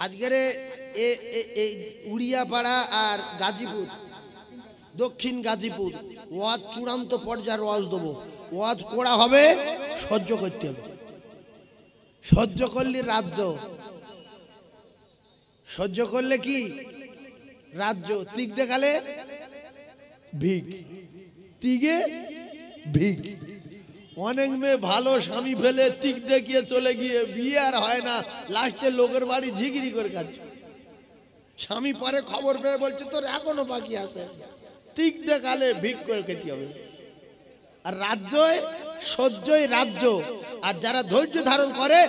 আজকের এই উড়িয়াপাড়া আর গাজীপুর, দক্ষিণ গাজীপুর ওয়াজ চূড়ান্ত পর্যায়ের ওয়াজ দেবো। ওয়াজ করা হবে, সহ্য করতে হবে। সহ্য করলে রাজ্য, সহ্য করলে কি রাজ্য। তিক দেখালে ভিক, তিগে ভিক। অনেক মেয়ে ভালো স্বামী ফেলে তিক দেখিয়ে চলে গিয়ে বিয়ে আর হয় না, লাস্টে লোকের বাড়ি ঝিগিরি করে কাটছে। স্বামী পরে খবর পেয়ে বলছে তোর এখনো বাকি আছে। তিক দেখালে ভিক করে খেতে হবে। আর রাজ্যই সহ্যই রাজ্য। আর যারা ধৈর্য ধারণ করে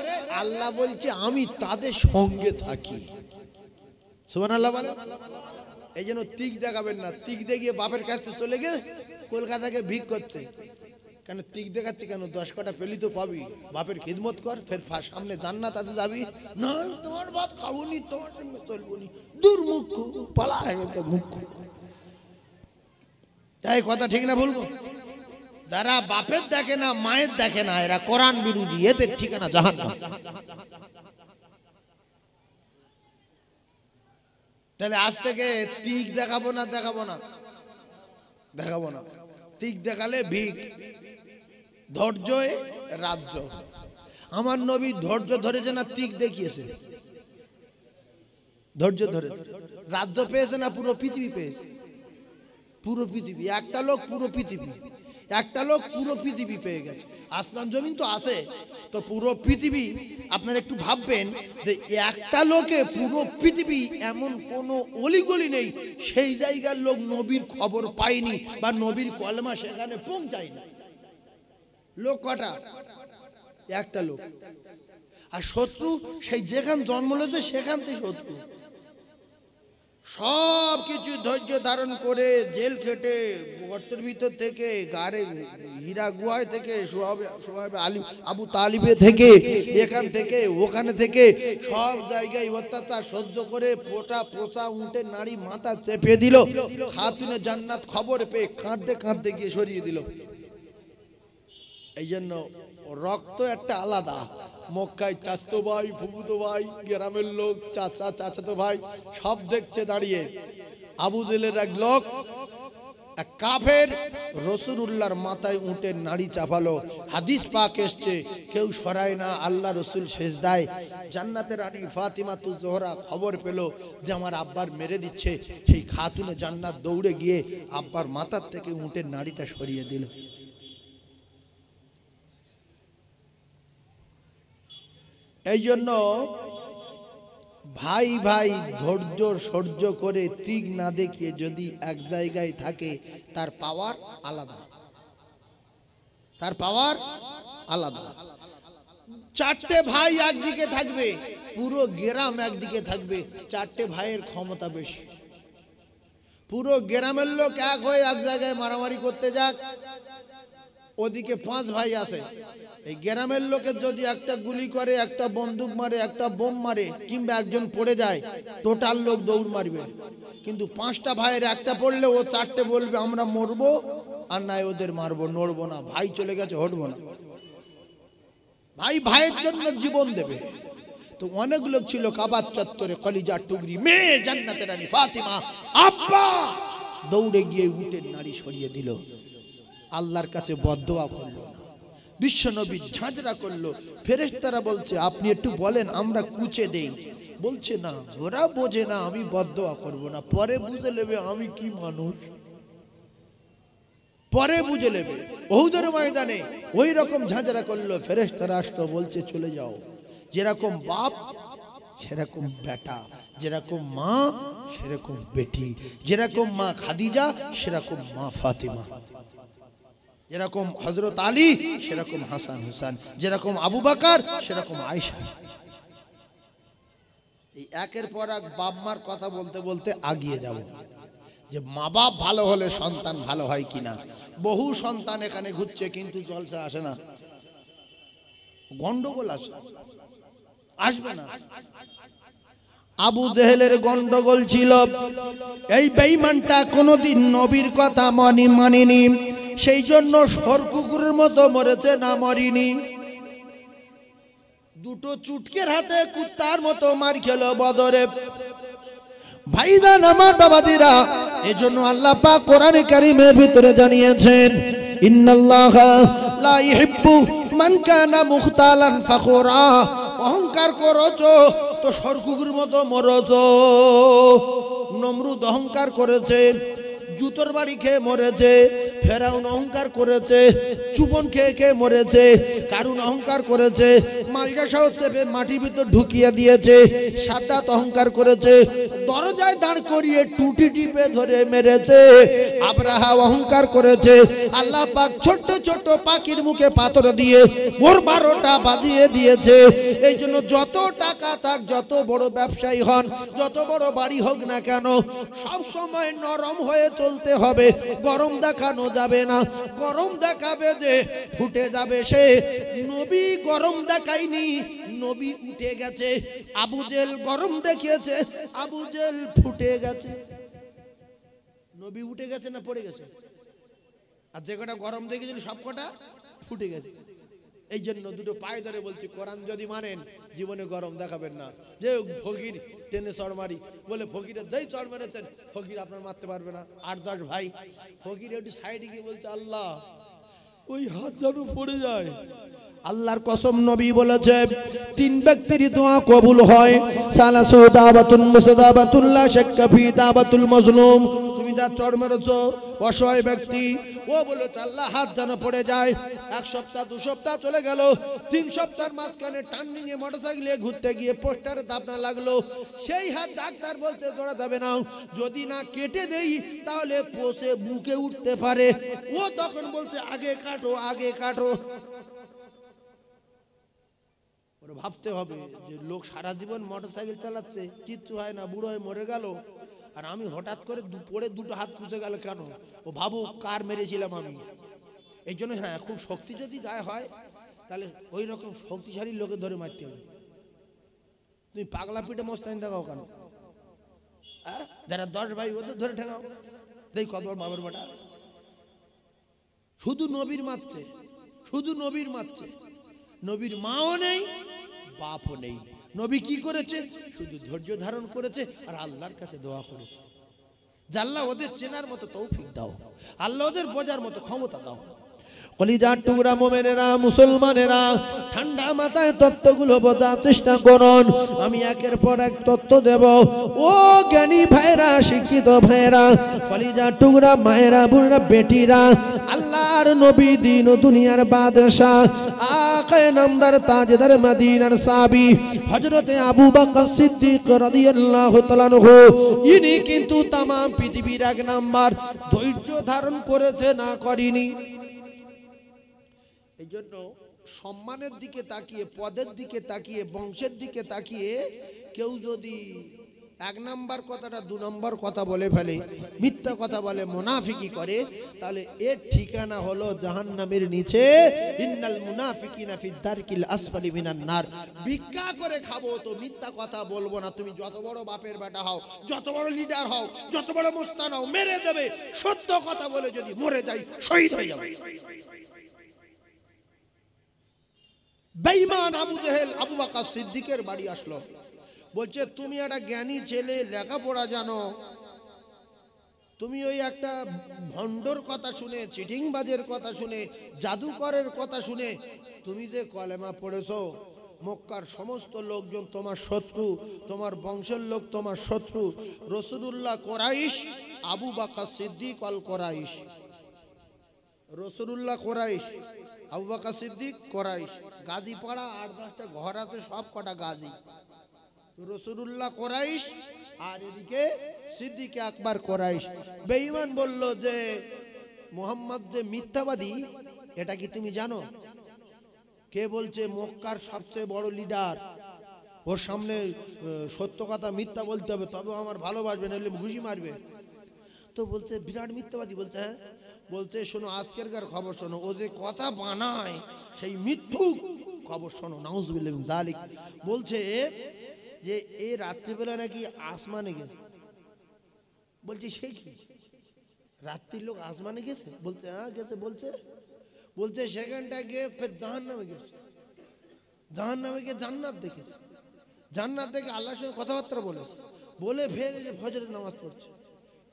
আল্লাহ বলছে আমি তাদের সঙ্গে থাকি। সুবহানাল্লাহ বলে। এই জন্য তিক দেখাবেন না। তিক দেখিয়ে বাপের কাছে চলে গিয়ে কলকাতাকে ভিক করছে। কেন তিক দেখাচ্ছে কেন? 10 কটা পেলি তো পাবি। বাপের খিদমত কর, ফের সামনে জান্নাত আছে যাবি। না তোমার ভাত খাবো নি, তোমার সঙ্গে চলবো নি, দুর্মুখ পালা মুখ। তাই কথা ঠিক না বলবো? যারা বাপের দেখে না মায়ের দেখে না এরা কোরআন বিরোধী, এদের ঠিকানা জাহান্নাম। তাহলে আজ থেকে তিক দেখাবো না, দেখাবো না, দেখাবো না। তিক দেখালে ভিক। ধৈর্যই রাজ্য। আমার নবী ধৈর্য ধরেছে না তিক দেখিয়েছে? ধৈর্য ধরেছে। রাজ্য পেয়েছে না পুরো পৃথিবী পেয়েছে? পুরো পৃথিবী। একটা লোক পুরো পৃথিবী, একটা লোক পুরো পৃথিবী পেয়ে গেছে। আসমান জমিন তো আছে, তো পুরো পৃথিবী। আপনারা একটু ভাববেন যে একটা লোকে পুরো পৃথিবী, এমন কোনো অলিগলি নেই সেই জায়গার লোক নবীর খবর পায়নি বা নবীর কলমা সেখানে পৌঁছায়নি। লোক কটা? একটা লোক। আর শত্রু সেই যেখান জন্ম হয়েছে সেখান থেকে শত্রু। সব কিছু ধৈর্য ধারণ করে জেল খেটে গর্তের ভিতর থেকে গাড়ে হীরা গুহায় থেকে আবু তালিবে থেকে এখান থেকে ওখানে থেকে সব জায়গায় অত্যাচার সহ্য করে পোটা পোষা উঁটের নাড়ি মাথা চেপে দিল। খাতুনে জান্নাত খবর পেয়ে কাঁদতে কাঁদতে গিয়ে সরিয়ে দিল। এই জন্য রক্ত একটা আলাদা। মক্কায় চাচাতো ভাই, ফুফুতো ভাই, গ্রামের লোক, চাচা চাচাতো ভাই সব দেখছে দাঁড়িয়ে। আবু জেলের এক লোক, এক কাফের রাসূলুল্লাহর মাথায় উটের নাড়ি চাপালো। হাদিস পাক এসছে, কেউ সরায় না, আল্লাহ রসুল সেজদায়। জান্নাতের রানী ফাতিমাতুজ জোহরা খবর পেল যে আমার আব্বার মেরে দিচ্ছে। সেই খাতুনে জান্নাত দৌড়ে গিয়ে আব্বার মাথার থেকে উটের নাড়িটা সরিয়ে দিল। এই জন্য ভাই ভাই ধৈর্য সহ্য করে তিক না দেখিয়ে যদি এক জায়গায় থাকে তার পাওয়ার আলাদা, তার পাওয়ার আলাদা। চারটে ভাই একদিকে থাকবে, পুরো গ্রাম একদিকে থাকবে, চারটে ভাইয়ের ক্ষমতা বেশি। পুরো গ্রামের লোক এক হয়ে এক জায়গায় মারামারি করতে যাক, ওদিকে 5 ভাই আছে। এই গ্রামের লোকের যদি একটা গুলি করে, একটা বন্দুক মারে, একটা বোম মারে, কিংবা একজন পড়ে যায়, টোটাল লোক দৌড় মারবে। কিন্তু 5টা ভাইয়ের একটা পড়লে ও 4টে বলবে আমরা মরবো, আর নাই ওদের মারবো, নড়বো না। ভাই চলে গেছে, হটবো না। ভাই ভাইয়ের জন্য জীবন দেবে। তো অনেক লোক ছিল কাবার চত্বরে, কলিজা টুকরি মেয়ে জান্নাতের রানী ফাতিমা আব্বা দৌড়ে গিয়ে উটের নাড়ি সরিয়ে দিল। আল্লাহর কাছে বদদোয়া করলো না, বিশ্বনবী ঝাঁঝরা করলো। ফেরেশতারা বলছে আপনি একটু বলেন আমরা কুচে দেই। বলছে না, ওরা বোঝে না, আমি বদদোয়া করব না, পরে বুঝে নেবে আমি কি মানুষ, পরে বুঝে নেবে। উহুদের ময়দানে ওই রকম ঝাঁঝরা করলো। ফেরেশতারা আসতো, বলছে চলে যাও। যেরকম বাপ সেরকম বেটা, যেরকম মা সেরকম বেটি, যেরকম মা খাদিজা সেরকম মা ফাতিমা, যেরকম হযরত আলী সেরকম হাসান হুসাইন, যেরকম আবু বকর সেরকম আয়েশা। এই একের পর এক বাপ মার কথা বলতে বলতে আগিয়ে যাব যে মা বাপ ভালো হলে সন্তান ভালো হয় কিনা। বহু সন্তান এখানে ঘুরছে কিন্তু জলসা আসে না, গন্ডগোল আসবে না। আবু জেহেলের গন্ডগোল ছিল, এই বেঈমানটা কোনোদিন নবীর কথা মানেনি, সেই জন্য সরকুকুরের মতো মরেছে, না মরিনি। দুটো চুটকের হাতে কুত্তার মতো মার খেলো বদরে। ভাইজান আমার বাবাদিরা, এজন্য আল্লাহ পাক কোরআনে কারীমের ভিতরে জানিয়েছেন, ইন্নাল্লাহা লা ইহিব্বু মান কানা মুখতালান ফাখুরা। অহংকার করেছো তো সরকুকুর মতো মরেছো। নমরুদ অহংকার করেছে, জুতোর বাড়ি খেয়ে মরেছে। ফেরাউন অহংকার করেছে, চুবন খেয়ে খেয়ে মরেছে। কারুন অহংকার করেছে, মালগাসাও চেপে মাটির ভিতর ঢুকিয়ে দিয়েছে। সাদ্দাত অহংকার করেছে, দরজায় দাঁড় করিয়ে টুটি টিপে ধরে মেরেছে। আব্রাহা অহংকার করেছে, আল্লাহ পাক ছোট্ট ছোট্ট পাখির মুখে পাথর দিয়ে ওর 12টা বাজিয়ে দিয়েছে। এই জন্য যত টাকা থাক, যত বড় ব্যবসায়ী হন, যত বড় বাড়ি হোক না কেন, সব সময় নরম হয়ে চলতে হবে। গরম দেখানো যাবে না। গরম দেখাবে যে ফুটে যাবে সে। নবী গরম দেখায়নি, নবী উঠে গেছে। আবু জেল গরম দেখিয়েছে, আবু জেল ফুটে গেছে। নবী উঠে গেছে না পড়ে গেছে? আর যে কটা গরম দেখেছিল সব কটা ফুটে গেছে। এই জন্য দুটো পায়ে ধরে বলছি, কোরআন যদি মানেন জীবনে গরম দেখাবেন না। যে ফকির টেনে চড় মারি বলে, ফকিরের যেই চড় মেরেছেন ফকির আপনার মারতে পারবে না। 8-10 ভাই, ফকির একটু সাইডে গিয়ে বলছে, আল্লাহ ওই হাত যেন পড়ে যায়। আল্লাহর কসম, নবী বলেছে 3 ব্যক্তির দোয়া কবুল হয়। সালাসু দাওয়াতুন মুসাদাবাতুল লা শাক্কা ফি দাওয়াতুল মাজলুম। তুমি যা চড় মেরেছো অসহায় ব্যক্তি, ও বলে আল্লাহ হাত যেন পড়ে যায়। 1 সপ্তাহ 2 সপ্তাহ চলে গেল, 3 সপ্তাহের মাঝখানে টার্নিং এ মোটরসাইকেলে ঘুরতে গিয়ে পোস্টারে দাবনা লাগলো। সেই হাত ডাক্তার বলছে ধরা যাবে না, যদি না কেটে দেই তাহলে পোষে বুকে উঠতে পারে। ও তখন বলছে আগে কাটো, আগে কাটো। ওরা ভাবতে হবে যে লোক সারা জীবন মোটরসাইকেল চালাচ্ছে, কিচ্ছু হয় না, বুড়ো হয়ে মরে গেল, আর আমি হঠাৎ করে পড়ে 2টো হাত পুষে গেল কেন? ও ভাবুক কার মেরেছিলাম আমি। এই জন্য হ্যাঁ, খুব শক্তি যদি গায়ে হয় তাহলে ওই রকম শক্তিশালী লোকে ধরে মারতে হবে। তুমি পাগলা পিঠে মোস্তানি দেখাও কেন? যারা 10 ভাই ওদের ধরে ঠেকাও, দেখ কত বড় বাবার বেটা। শুধু নবীর মারছে, শুধু নবীর মারছে। নবীর মাও নেই, বাপও নেই। নবী কি করেছে? শুধু ধৈর্য ধারণ করেছে আর আল্লাহর কাছে দোয়া করেছে, আল্লাহ ওদের চেনার মতো তৌফিক দাও, আল্লাহ ওদের বোঝার মতো ক্ষমতা দাও। কলিজার টুকরা মোমেনেরা, মুসলমানেরা, ঠান্ডা মাথায় তত্ত্বগুলো বোঝার চেষ্টা করুন। আমি একের পর এক তত্ত্ব দেব। ও জ্ঞানী ভাইরা, শিক্ষিত ভাইরা, কলিজার টুকরা মায়েরা, বুড়া বেটিরা, আল্লাহর নবী দিন ও দুনিয়ার বাদশা, আকায়ে নামদার তাজদার মদিনার সাহাবী হযরতে আবু বকর সিদ্দিক রাদিয়াল্লাহু তাআলা আনহু, ইনি কিন্তু তাম পৃথিবীর 1 নাম্বার। ধৈর্য ধারণ করেছে না করেনি? এই জন্য সম্মানের দিকে তাকিয়ে, পদের দিকে তাকিয়ে, বংশের দিকে তাকিয়ে কেউ যদি 1 নাম্বার কথাটা 2 নাম্বার কথা বলে ফেলে, মিথ্যা কথা বলে, মুনাফিকি করে, তাহলে এর ঠিকানা হলো জাহান্নামের নিচে। ইন্নাল মুনাফিকিনা ফি দারকিল আসফালি মিনান নার। ভিক্ষা করে খাবো তো মিথ্যা কথা বলবো না। তুমি যত বড় বাপের বেটা হও, যত বড় লিডার হও, যত বড় মুস্তান হও, মেরে দেবে। সত্য কথা বলে যদি মরে যাই, শহীদ হয়ে যাবে। বেঈমান আবু জেহেল আবু বকর সিদ্দিকের বাড়ি আসলো, বলছে তুমি একটা জ্ঞানী ছেলে, লেখাপড়া জানো, তুমি ওই একটা ভণ্ডর কথা শুনে, চিটিংবাজের কথা শুনে, জাদুকরের কথা শুনে তুমি যে কলেমা পড়েছো, মক্কার সমস্ত লোকজন তোমার শত্রু, তোমার বংশের লোক তোমার শত্রু। রাসূলুল্লাহ কুরাইশ, আবু বকর সিদ্দিক আল কুরাইশ। রাসূলুল্লাহ কুরাইশ, আবু বকর সিদ্দিক কুরাইশ। গাজীপাড়া 8-10টা ঘর আছে, সব কটা গাজী। রাসূলুল্লাহ কুরাইশ আর এদিকে সিদ্দিক আকবর কুরাইশ। বেঈমান বলল যে মুহাম্মদ যে মিথ্যাবাদী, এটা কি তুমি জানো? কে বলছে? মক্কার সবচেয়ে বড় লিডার, ওর সামনে সত্য কথা মিথ্যা বলতে হবে, তবে আমার ভালোবাসবে, নাহলে ঘুষি মারবে। তো বলছে বিরাট মিথ্যাবাদী। বলছে হ্যাঁ। বলছে শোনো, আজকেরকার খবর শোনো, ও যে কথা বানায় সেই মিথ্যুক খবর শোনো। নাউজুবিল্লাহ মিন যালিক। বলছে যে এ রাত্রিবেলা নাকি আসমানে গেছে। বলছে সে কি, রাত্রির লোক আসমানে গেছে? বলছে হ্যাঁ গেছে। বলছে সেখানটা গিয়ে ফের জাহান্নামে গেছে। জাহান্নামীকে জান্নাত দেখেছে, জান্নাত দেখে আল্লাহর সঙ্গে কথাবার্তা বলেছে, বলে ফের ফজরের নামাজ পড়ছে।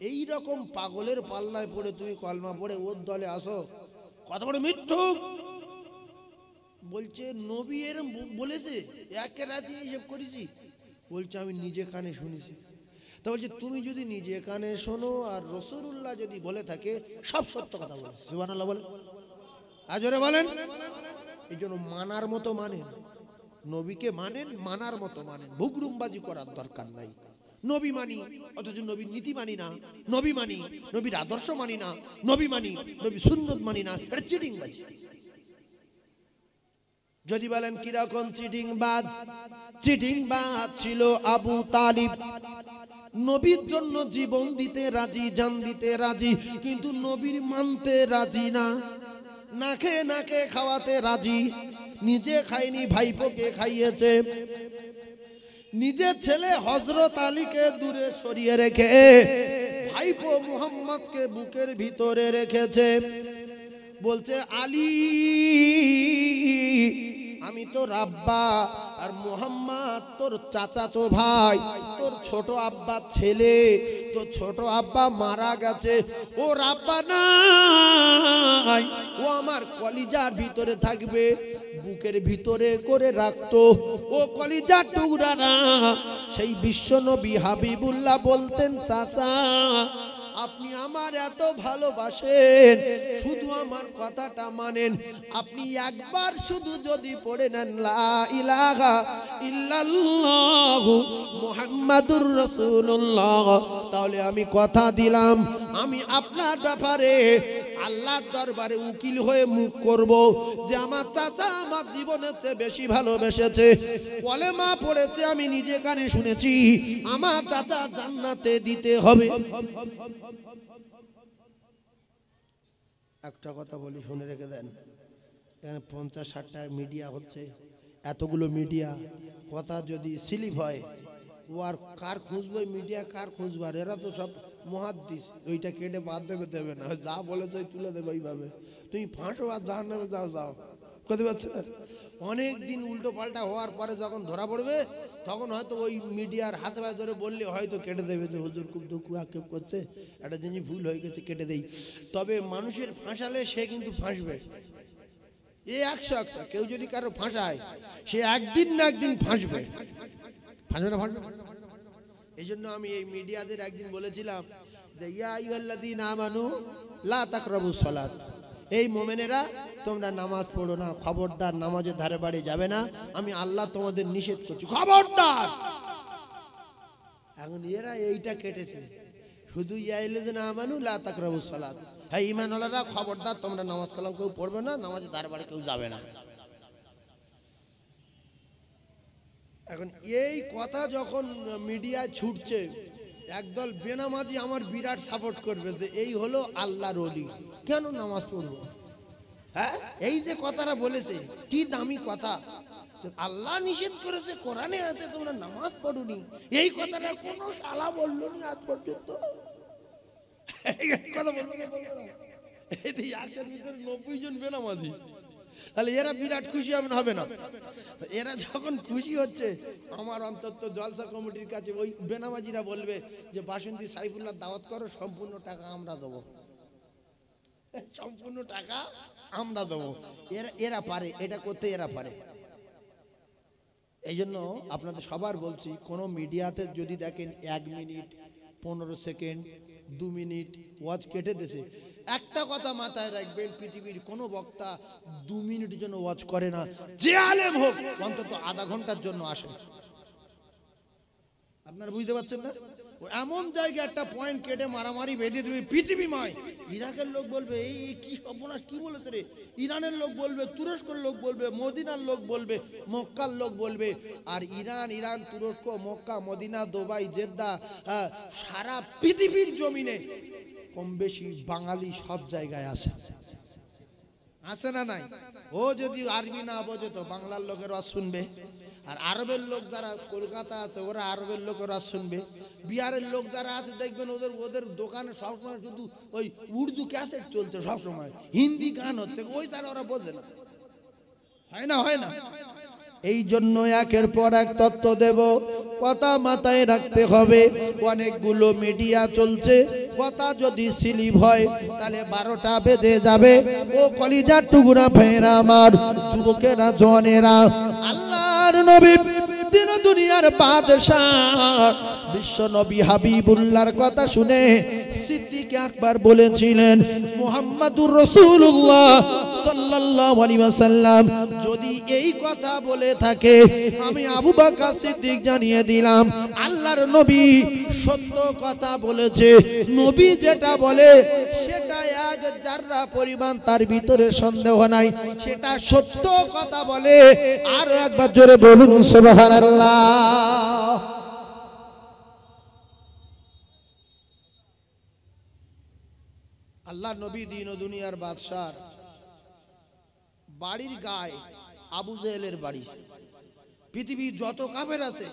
এই রকম পাগলের পাল্লায় পড়ে তুমি কলমা পড়ে ওর দলে আসো, কত বড় মিথ্যুক। বলছে নবী এরম বলেছে, একে রাতে হিসেব করেছি। বলছে আমি নিজে কানে শুনেছি। তা বলছে তুমি যদি নিজে কানে শোনো আর রাসূলুল্লাহ যদি বলে থাকে, সব সত্য কথা বলেছে। সুবহানাল্লাহ বলেন, আজরে বলেন। এই জন্য মানার মতো মানেন, নবীকে মানেন, মানার মতো মানেন, ভুগড়ুমবাজি করার দরকার নাই। নবী মানি অথচ নবীর নীতি মানি না, নবী মানি নবীর আদর্শ মানি না, নবী মানি নবী সুন্নত মানি না, এটা চিটিংবাজি। যদি বলেন কিরকম চিটিংবাজ, চিটিংবাজ ছিল আবু তালিব। নবীর জন্য জীবন দিতে রাজি, জান দিতে রাজি, কিন্তু নবীর মানতে রাজি না। নাকে নাকে খাওয়াতে রাজি, নিজে খায়নি ভাইপোকে খাইয়েছে। নিজের ছেলে হযরত আলীকে দূরে সরিয়ে রেখে ভাইপো মুহাম্মদকে বুকের ভিতরে রেখেছে। বলছে আলী আমি তোর আব্বা, আর মুহাম্মদ তোর চাচাতো ভাই, তোর ছোট আব্বা ছেলে। তো ছোট আব্বা মারা গেছে, ওর আব্বা নাই, ও আমার কলিজার ভিতরে থাকবে, বুকের ভিতরে করে রাখতো। ও কলিজার টুকরা না। সেই বিশ্বনবী হাবিবুল্লাহ বলতেন চাচা আপনি আমার এত ভালোবাসেন, শুধু আমার কথাটা মানেন, আপনি একবার শুধু যদি পড়ে নেন লা ইলাহা ইল্লাল্লাহু মুহাম্মাদুর রাসূলুল্লাহ, তাহলে আমি কথা দিলাম আমি আপনার ব্যাপারে আল্লাহর দরবারে উকিল হয়ে মুখ করব যে আমার চাচা আমার জীবনের চেয়ে বেশি ভালোবেসেছে, কলেমা পড়েছে, আমি নিজে কানে শুনেছি, আমার চাচা জান্নাতে দিতে হবে। একটা কথা বলি, শুনে রেখে দেন। এখানে 50-60টা মিডিয়া হচ্ছে, এতগুলো মিডিয়া, কথা যদি স্লিপ হয় ও আর কার খুঁজবে, মিডিয়া কার খুঁজবার, এরা তো সব মুহাদ্দিস, ওইটা কেটে বাদ দেবে না, যা বলেছে তুলে দেবে ওইভাবে। তুমি ফাঁসো আর জাহান্নামে যাও, যাও করতে পারছো না। অনেক দিন উল্টো পাল্টা হওয়ার পরে যখন ধরা পড়বে, তখন হয়তো ওই মিডিয়ার হাতে পায়ে ধরে বললে হয়তো কেটে দেবে যে হুজুর খুব দুঃখ আক্ষেপ করছে, একটা জিনিস ভুল হয়ে গেছে কেটে দেই। তবে মানুষের ফাঁসালে সে কিন্তু ফাঁসবে, এ 100 কেউ যদি কারো ফাঁসায় সে একদিন না একদিন ফাঁসবে, ফাঁসবে না, ফাঁসবে। এই জন্য আমি এই মিডিয়াদের একদিন বলেছিলাম যে ইয়া আইয়ুহাল্লাযীনা আমানু লা তাকরাবুস সালাত, এই মোমেনেরা তোমরা নামাজ পড়ো না, খবরদার নামাজের ধারে বাড়ি যাবে না, আমি আল্লাহ তোমাদের নিষেধ করছি, খবরদার। এখন এরা এইটা কেটেছে, শুধু ইয়া আইয়ুহাল্লাযীনা আমানু লা তাকরাবুস সালাত, হ্যাঁ ঈমানওয়ালারা খবরদার তোমরা নামাজ কালাম কেউ পড়বে না, নামাজের ধারে বাড়ি কেউ যাবে না। এখন এই কথা যখন মিডিয়ায় ছুটছে, একদল বেনামাজি আমার বিরাট সাপোর্ট করবে যে এই হলো আল্লাহর ওলি, কেন নামাজ পড়বো। হ্যাঁ, এই যে কথাটা বলেছে কি দামি কথা, আল্লাহ নিষেধ করেছে, কোরআনে আছে, তোমরা নামাজ পড়ুনি, এই কথাটা কোনো শালা বললো নি আজ পর্যন্ত। কথা বলবো না, এই 100 ভিতরে 90 জন বেনামাজি, তাহলে এরা বিরাট খুশি হবে না? এরা যখন খুশি হচ্ছে, আমার অন্তত জলসা কমিটির কাছে ওই বেনামাজিরা বলবে যে বাসন্তী সাইফুল্লাহ দাওয়াত করো, সম্পূর্ণ টাকা আমরা দেবো, সম্পূর্ণ টাকা আমরা দেবো। এরা পারে এটা করতে, এরা পারে। এই জন্য আপনাদের সবার বলছি, কোনো মিডিয়াতে যদি দেখেন 1 মিনিট 15 সেকেন্ড 2 মিনিট ওয়াজ কেটে দিয়েছে, একটা কথা মাথায় রাখবেন, পৃথিবীর কোনো বক্তা 2 মিনিটের জন্য ওয়াজ করে না, যে আলেম হোক অন্তত আধা ঘন্টার জন্য আসে। আপনারা বুঝতে পারছেন না? এমন জায়গায় একটা পয়েন্ট কেটে মারামারি বেঁধে দেবে পৃথিবীময়। ইরাকের লোক বলবে এই কি সর্বনাশ, কি বলেছে রে, ইরানের লোক বলবে, তুরস্কের লোক বলবে, মদিনার লোক বলবে, মক্কার লোক বলবে। আর ইরান তুরস্ক মক্কা মদিনা দুবাই জেদ্দা সারা পৃথিবীর জমিনে কম বেশি বাঙালি সব জায়গায় আছে, আছে না নাই? ও যদি আরবি না বোঝে তো বাংলার লোকের ওয়াজ শুনবে, আর আরবের লোক যারা কলকাতা আছে ওরা আরবের লোকের ওয়াজ শুনবে, বিহারের লোক যারা আছে দেখবেন ওদের দোকানে সবসময় শুধু ওই উর্দু ক্যাসেট চলছে, সবসময় হিন্দি গান হচ্ছে, ওই ছাড়া ওরা বোঝে না। হয় না, হয় না? এই জন্য একের পর এক তত্ত্ব দেব, কথা মাথায় রাখতে হবে। অনেকগুলো মিডিয়া চলছে, কথা যদি স্লিপ হয় তাহলে 12টা বেজে যাবে। ও কলিজার টুকরা ভাইরা আমার, যুবকেরা, জওয়ানেরা, আল্লাহর নবী দিন দুনিয়ার বাদশাহ বিশ্ব নবী হাবিবুল্লাহর কথা শুনে সিদ্দিক আকবর বলেছিলেন, মুহাম্মাদুর রাসূলুল্লাহ সাল্লাল্লাহু আলাইহি ওয়াসাল্লাম যদি এই কথা বলে থাকে, আমি আবু বকর সিদ্দিক জানিয়ে দিলাম আল্লাহর নবী সত্য কথা বলেছে। নবী যেটা বলে সেটা এক জাররা পরিমাণ তার ভিতরে সন্দেহ নাই, সেটা সত্য কথা বলে। আর একবার জোরে বলুন সুবহানাল্লাহ। আল্লাহ নবী দিন ও দুনিয়ার বাদশার বাড়ির গায়ে আবু জেহেলের বাড়ি। পৃথিবীর যত কাফের আছে,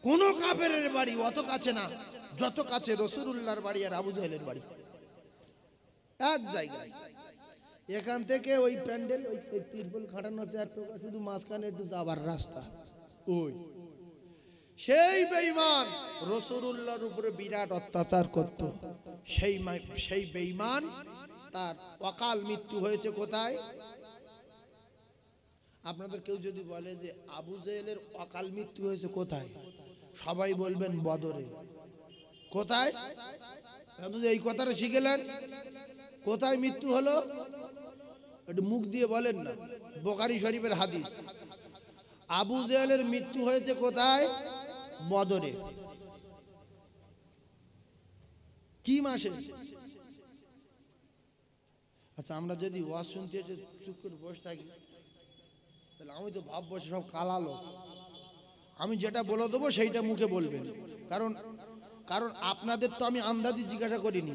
কোন কাফেরের বাড়ি অত কাছে না যত কাছে রাসূলুল্লাহর বাড়ি আর আবু জেহেলের বাড়ি, এক জায়গায়। এখান থেকে ওই প্যান্ডেল, ওই তিরপল খাটানো চারটা, শুধু মাঝখানে একটু যাবার রাস্তা। ওই সেই বেঈমান রাসূলুল্লাহর উপরে বিরাট অত্যাচার করত। সেই বেঈমান তার অকাল মৃত্যু হয়েছে কোথায়? আপনাদের কেউ যদি বলে যে আবু জেহেলের অকাল মৃত্যু হয়েছে কোথায়, সবাই বলবেন বদরে। কোথায়? এই কথাটা শিখেলেন, কোথায় মৃত্যু হলো একটু মুখ দিয়ে বলেন না। বুখারী শরীফের হাদিস, আবু জেহেলের মৃত্যু হয়েছে কোথায়? বদরে। কি মাসে? আচ্ছা, আমরা যদি ওয়াজ শুনতে এসে চুপ করে বসে থাকি, তাহলে আমি তো ভাব বসে সব কালালো। আমি যেটা বলে দেবো সেইটা মুখে বলবেন, কারণ কারণ আপনাদের তো আমি আন্দাজি জিজ্ঞাসা করিনি।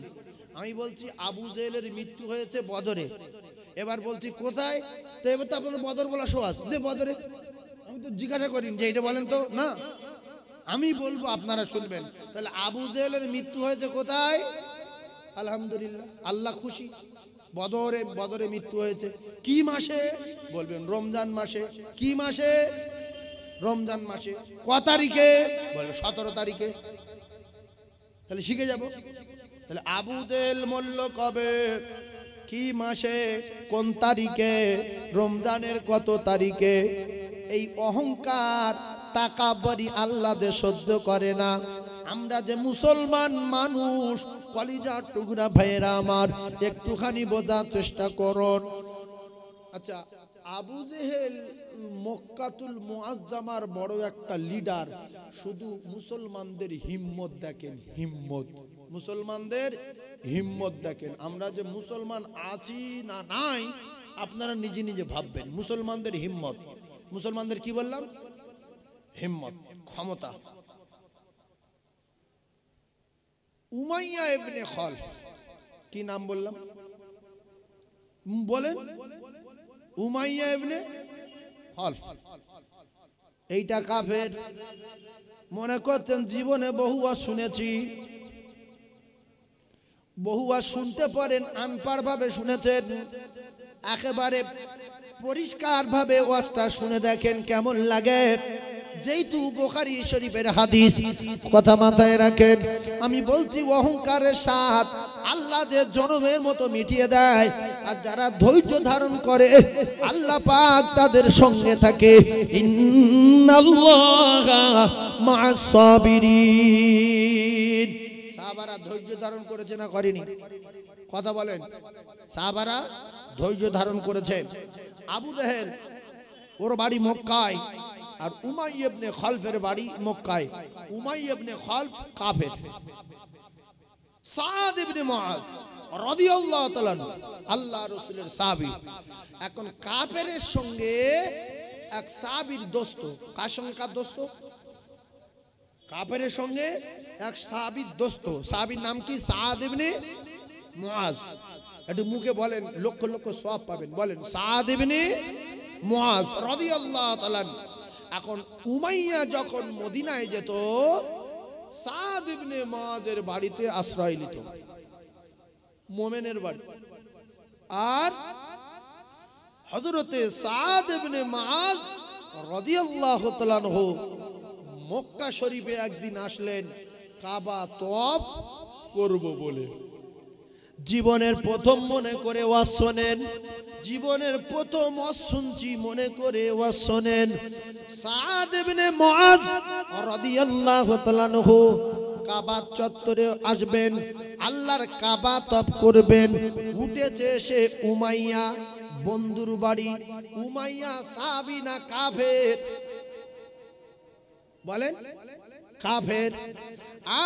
আমি বলছি আবু জেহেলের মৃত্যু হয়েছে বদরে, এবার বলছি কোথায়? তো এবার তো আপনার বদর বলা সহজ, যে বদরে। আমি তো জিজ্ঞাসা করিনি যে এইটা বলেন তো না, আমি বলবো আপনারা শুনবেন। তাহলে আবু জেহেলের মৃত্যু হয়েছে কোথায়? আলহামদুলিল্লাহ, আল্লাহ খুশি। বদরে মৃত্যু হয়েছে। কি মাসে? বলবেন রমজান মাসে। কি মাসে? রমজান মাসে। ক তারিখে? বলবেন 17 তারিখে। তাহলে শিখে যাব। তাহলে আবু জেহেল মরল কবে, কি মাসে, কোন তারিখে, রমজানের কত তারিখে? এই অহংকার তাকাব্বুরি আল্লাহ যে সহ্য করে না। আমরা যে মুসলমান মানুষ, কলিজার টুকরা ভাইয়েরা আমার, একটুখানি বোঝার চেষ্টা করুন। আচ্ছা, আবু জেহেল মক্কাতুল মুআজ্জামার বড় একটা লিডার। শুধু মুসলমানদের হিম্মত দেখেন, হিম্মত, মুসলমানদের হিম্মত দেখেন। আমরা যে মুসলমান আছি না নাই আপনারা নিজে নিজে ভাববেন। মুসলমানদের হিম্মত, মুসলমানদের কি বললাম? হিম্মত, ক্ষমতা। উমাইয়া ইবনে খালফ, কি নাম বললাম বলেন? উমাইয়া ইবনে খালফ। এইটা কাফের। মনে করছেন জীবনে বহুবার শুনেছি, বহুবার শুনতে পারেন, আনপাড় ভাবে শুনেছেন। একেবারে পরিষ্কার ভাবে ওয়াজটা শুনে দেখেন কেমন লাগে। যেহেতু বুখারী শরীফের হাদিস, কথা মাথায় রাখেন। আমি বলছি অহংকারের স্বাদ আল্লাহ যে জনমের মতো মিটিয়ে দেয়, আর যারা ধৈর্য ধারণ করে আল্লাহ পাক তাদের সঙ্গে থাকে। ইন্নাল্লাহা মা'আস সাবিরিন। সাহাবারা ধৈর্য ধারণ করেছে না করেনি? কথা বলেন। সাহাবারা ধৈর্য ধারণ করেছে। আবু জেহেল ওর বাড়ি মক্কায়, আর উমাইয়া ইবনে খালফের বাড়ি মক্কায়। উমাইয়া ইবনে খালফ কাফের। সাদ ইবনে মুআজ রাদিয়াল্লাহু তাআলা আল্লাহ রাসূলের সাহাবী। এখন কাফেরের সঙ্গে এক সাহাবীর দোস্ত। কার সঙ্গে কার দোস্ত? কাফেরের সঙ্গে এক সাহাবীর দোস্ত। সাহাবীর নাম কি? সাদ ইবনে মুআজ। একটু মুখে বলেন, লক্ষ লক্ষ সওয়াব পাবেন। বলেন সাদ ইবনে মুআজ রাদিয়াল্লাহু তাআলা। এখন উমাইয়া যখন মদিনায় যেত, সাদ ইবনে মুআজের বাড়িতে আশ্রয় নিত, মোমেনের বাড়ি। আর হযরতে সাদ ইবনে মুআজ রাদিয়াল্লাহু তাআলা আনহু মক্কা শরীফে একদিন আসলেন কাবা তওয়াফ করব বলে। জীবনের প্রথম মনে করে ওয়াজ শোনেন, জীবনের প্রথম ওয়াজ শুনছি মনে করে ওয়াজ শোনেন। সাদ ইবনে মুআজ রাদিয়াল্লাহু তাআলা আনহু কাবা চত্বরে আসবেন, আল্লাহর কাবা তওয়াফ করবেন। উঠেছে সে উমাইয়া বন্ধুর বাড়ি। উমাইয়া সাহাবী না কাফের? বলেন কাফের।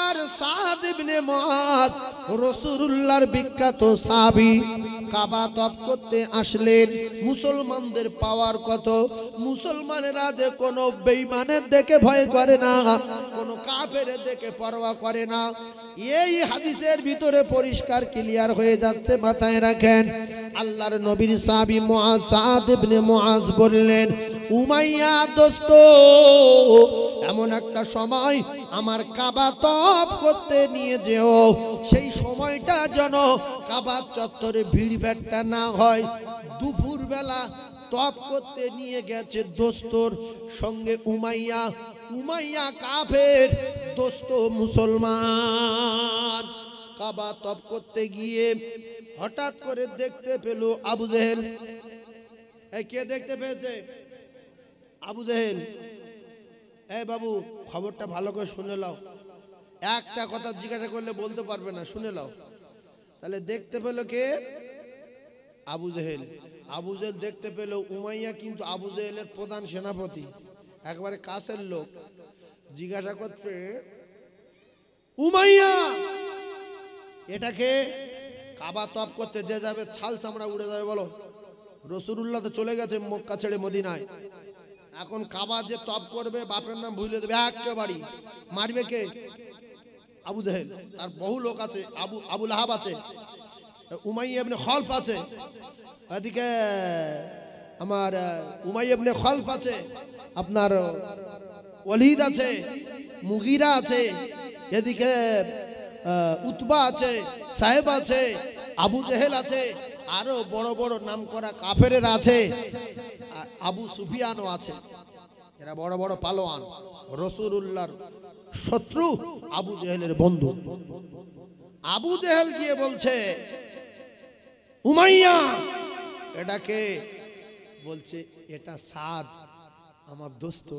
আর সাদ ইবনে মুআজ রাসূলুল্লাহর বিখ্যাত সাহাবী, কাবা তওয়াফ করতে আসলেন। মুসলমানদের পাওয়ার কত! মুসলমানেরা যে কোনো বেঈমানের দেখে ভয় করে না, কোনো কাফেরের দেখে পরোয়া করে না। এই হাদিসের ভিতরে পরিষ্কার ক্লিয়ার হয়ে যাচ্ছে, মাথায় রাখেন। আল্লাহর নবীর সাহাবী মুআজ, সাদ ইবনে মুআজ বললেন, উমাইয়া দোস্ত, এমন একটা সময় আমার কাবা তওয়াফ করতে নিয়ে যেও, সেই সময়টা যেন কাবা চত্বরে ভিড় ভাট্টা না হয়। দুপুর বেলা তওয়াফ করতে নিয়ে গেছে দোস্তর সঙ্গে উমাইয়া। উমাইয়া কাফের, দোস্ত মুসলমান। কাবা তওয়াফ করতে গিয়ে হঠাৎ করে দেখতে পেল আবু জেহেল। এই কে দেখতে পেয়েছে? আবু জেহেল। এই বাবু, খবরটা ভালো করে শুনে নাও, একটা কথা জিজ্ঞাসা করলে বলতে পারবে না, শুনে নাও। তাহলে দেখতে পেল কে? আবু জেহেল। আবু জেহেল দেখতে পেল উমাইয়া কিন্তু আবু জেহেলের প্রধান সেনাপতি, একবারে কাছের লোক। জিজ্ঞাসা করতে, উমাইয়া এটাকে? কাবা তওয়াফ করতে যে যাবে ছাল চামড়া উড়ে যাবে। বলো, রাসূলুল্লাহ তো চলে গেছে মক্কা ছেড়ে মদিনায়, এখন কাবা যে তওয়াফ করবে বাপের নাম ভুলে দেবে একেবারে। মারবে কে? আবু জেহেল। আর বহু লোক আছে, আবু লাহাব আছে, উমাইয়া ইবনে খালফ আছে, এদিকে আমার উমাইয়া ইবনে খালফ আছে, আপনার ওয়ালিদ আছে, মুগীরা আছে, এদিকে উতবা আছে, সাহেব আছে, আবু জেহেল আছে, আরো বড় বড় নাম করা কাফেরের আছে, আর আবু সুফিয়ানও আছে। এরা বড় বড় পালোয়ান, রাসূলুল্লাহর শত্রু, আবু জেহেলের বন্ধু। আবু জেহেল গিয়ে বলছে, উমাইয়া এটাকে? বলছে এটা সাদ, আমার দোস্ত।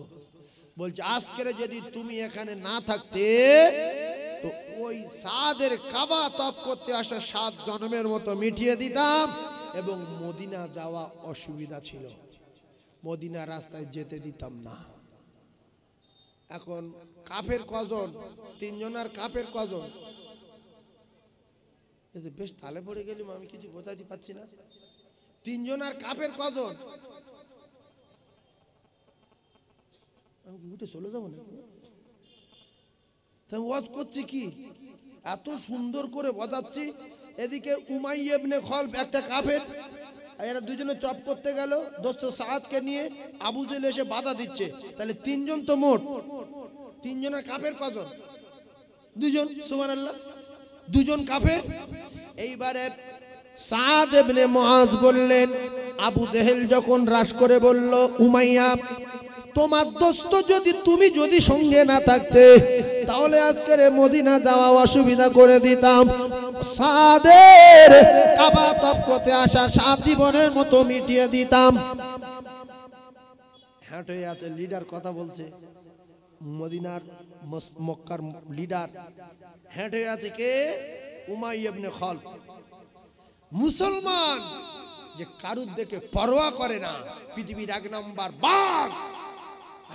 বলছে আজকের যদি তুমি এখানে না থাকতে তো ওই সাদের কাবা তওয়াফ করতে আসা 7 জন্মের মতো মিটিয়ে দিতাম, এবং মদিনা যাওয়া অসুবিধা ছিল, মদিনা রাস্তায় যেতে দিতাম না। এখন কাফের কজন? 3 জন। আর কাফের কজন? বেশ তালে পড়ে গেলাম, আমি কিছু বোঝাতে পারছি না। 3 জন। আর কাফের কজন? আমি উঠে চলে যাবো না? ওয়াজ করছি কি, এত সুন্দর করে বোঝাচ্ছি। এদিকে উমাইয়া ইবনে খালফ একটা কাফের, এরা দুজনে চপ করতে গেল দোস্ত সাদকে নিয়ে, আবু জেহেল এসে বাধা দিচ্ছে। তাহলে 3 জন তো মোট। 3 জনের কাফের কজন? 2 জন। সুবহানাল্লাহ, 2 জন কাফের। এইবারে সাদ ইবনে মুআজ বললেন, আবু জেহেল যখন রাশ করে বলল, উমাইয়া তোমার দোস্ত তুমি যদি সঙ্গে না থাকতে তাহলে আজকের মদিনা যাওয়া অসুবিধা করে দিতাম, সাদের কাবা তওয়াফ করতে আসা 7 জীবনের মতো মিটিয়ে দিতাম। হ্যাট হয়ে আছে, লিডার কথা বলছে, মদিনার মক্কার লিডার হ্যাট হয়ে আছে। কে? উমাইয়া ইবনে খালফ। মুসলমান যে কারুর দেখে পরোয়া করে না, পৃথিবীর 1 নম্বর বাঘ।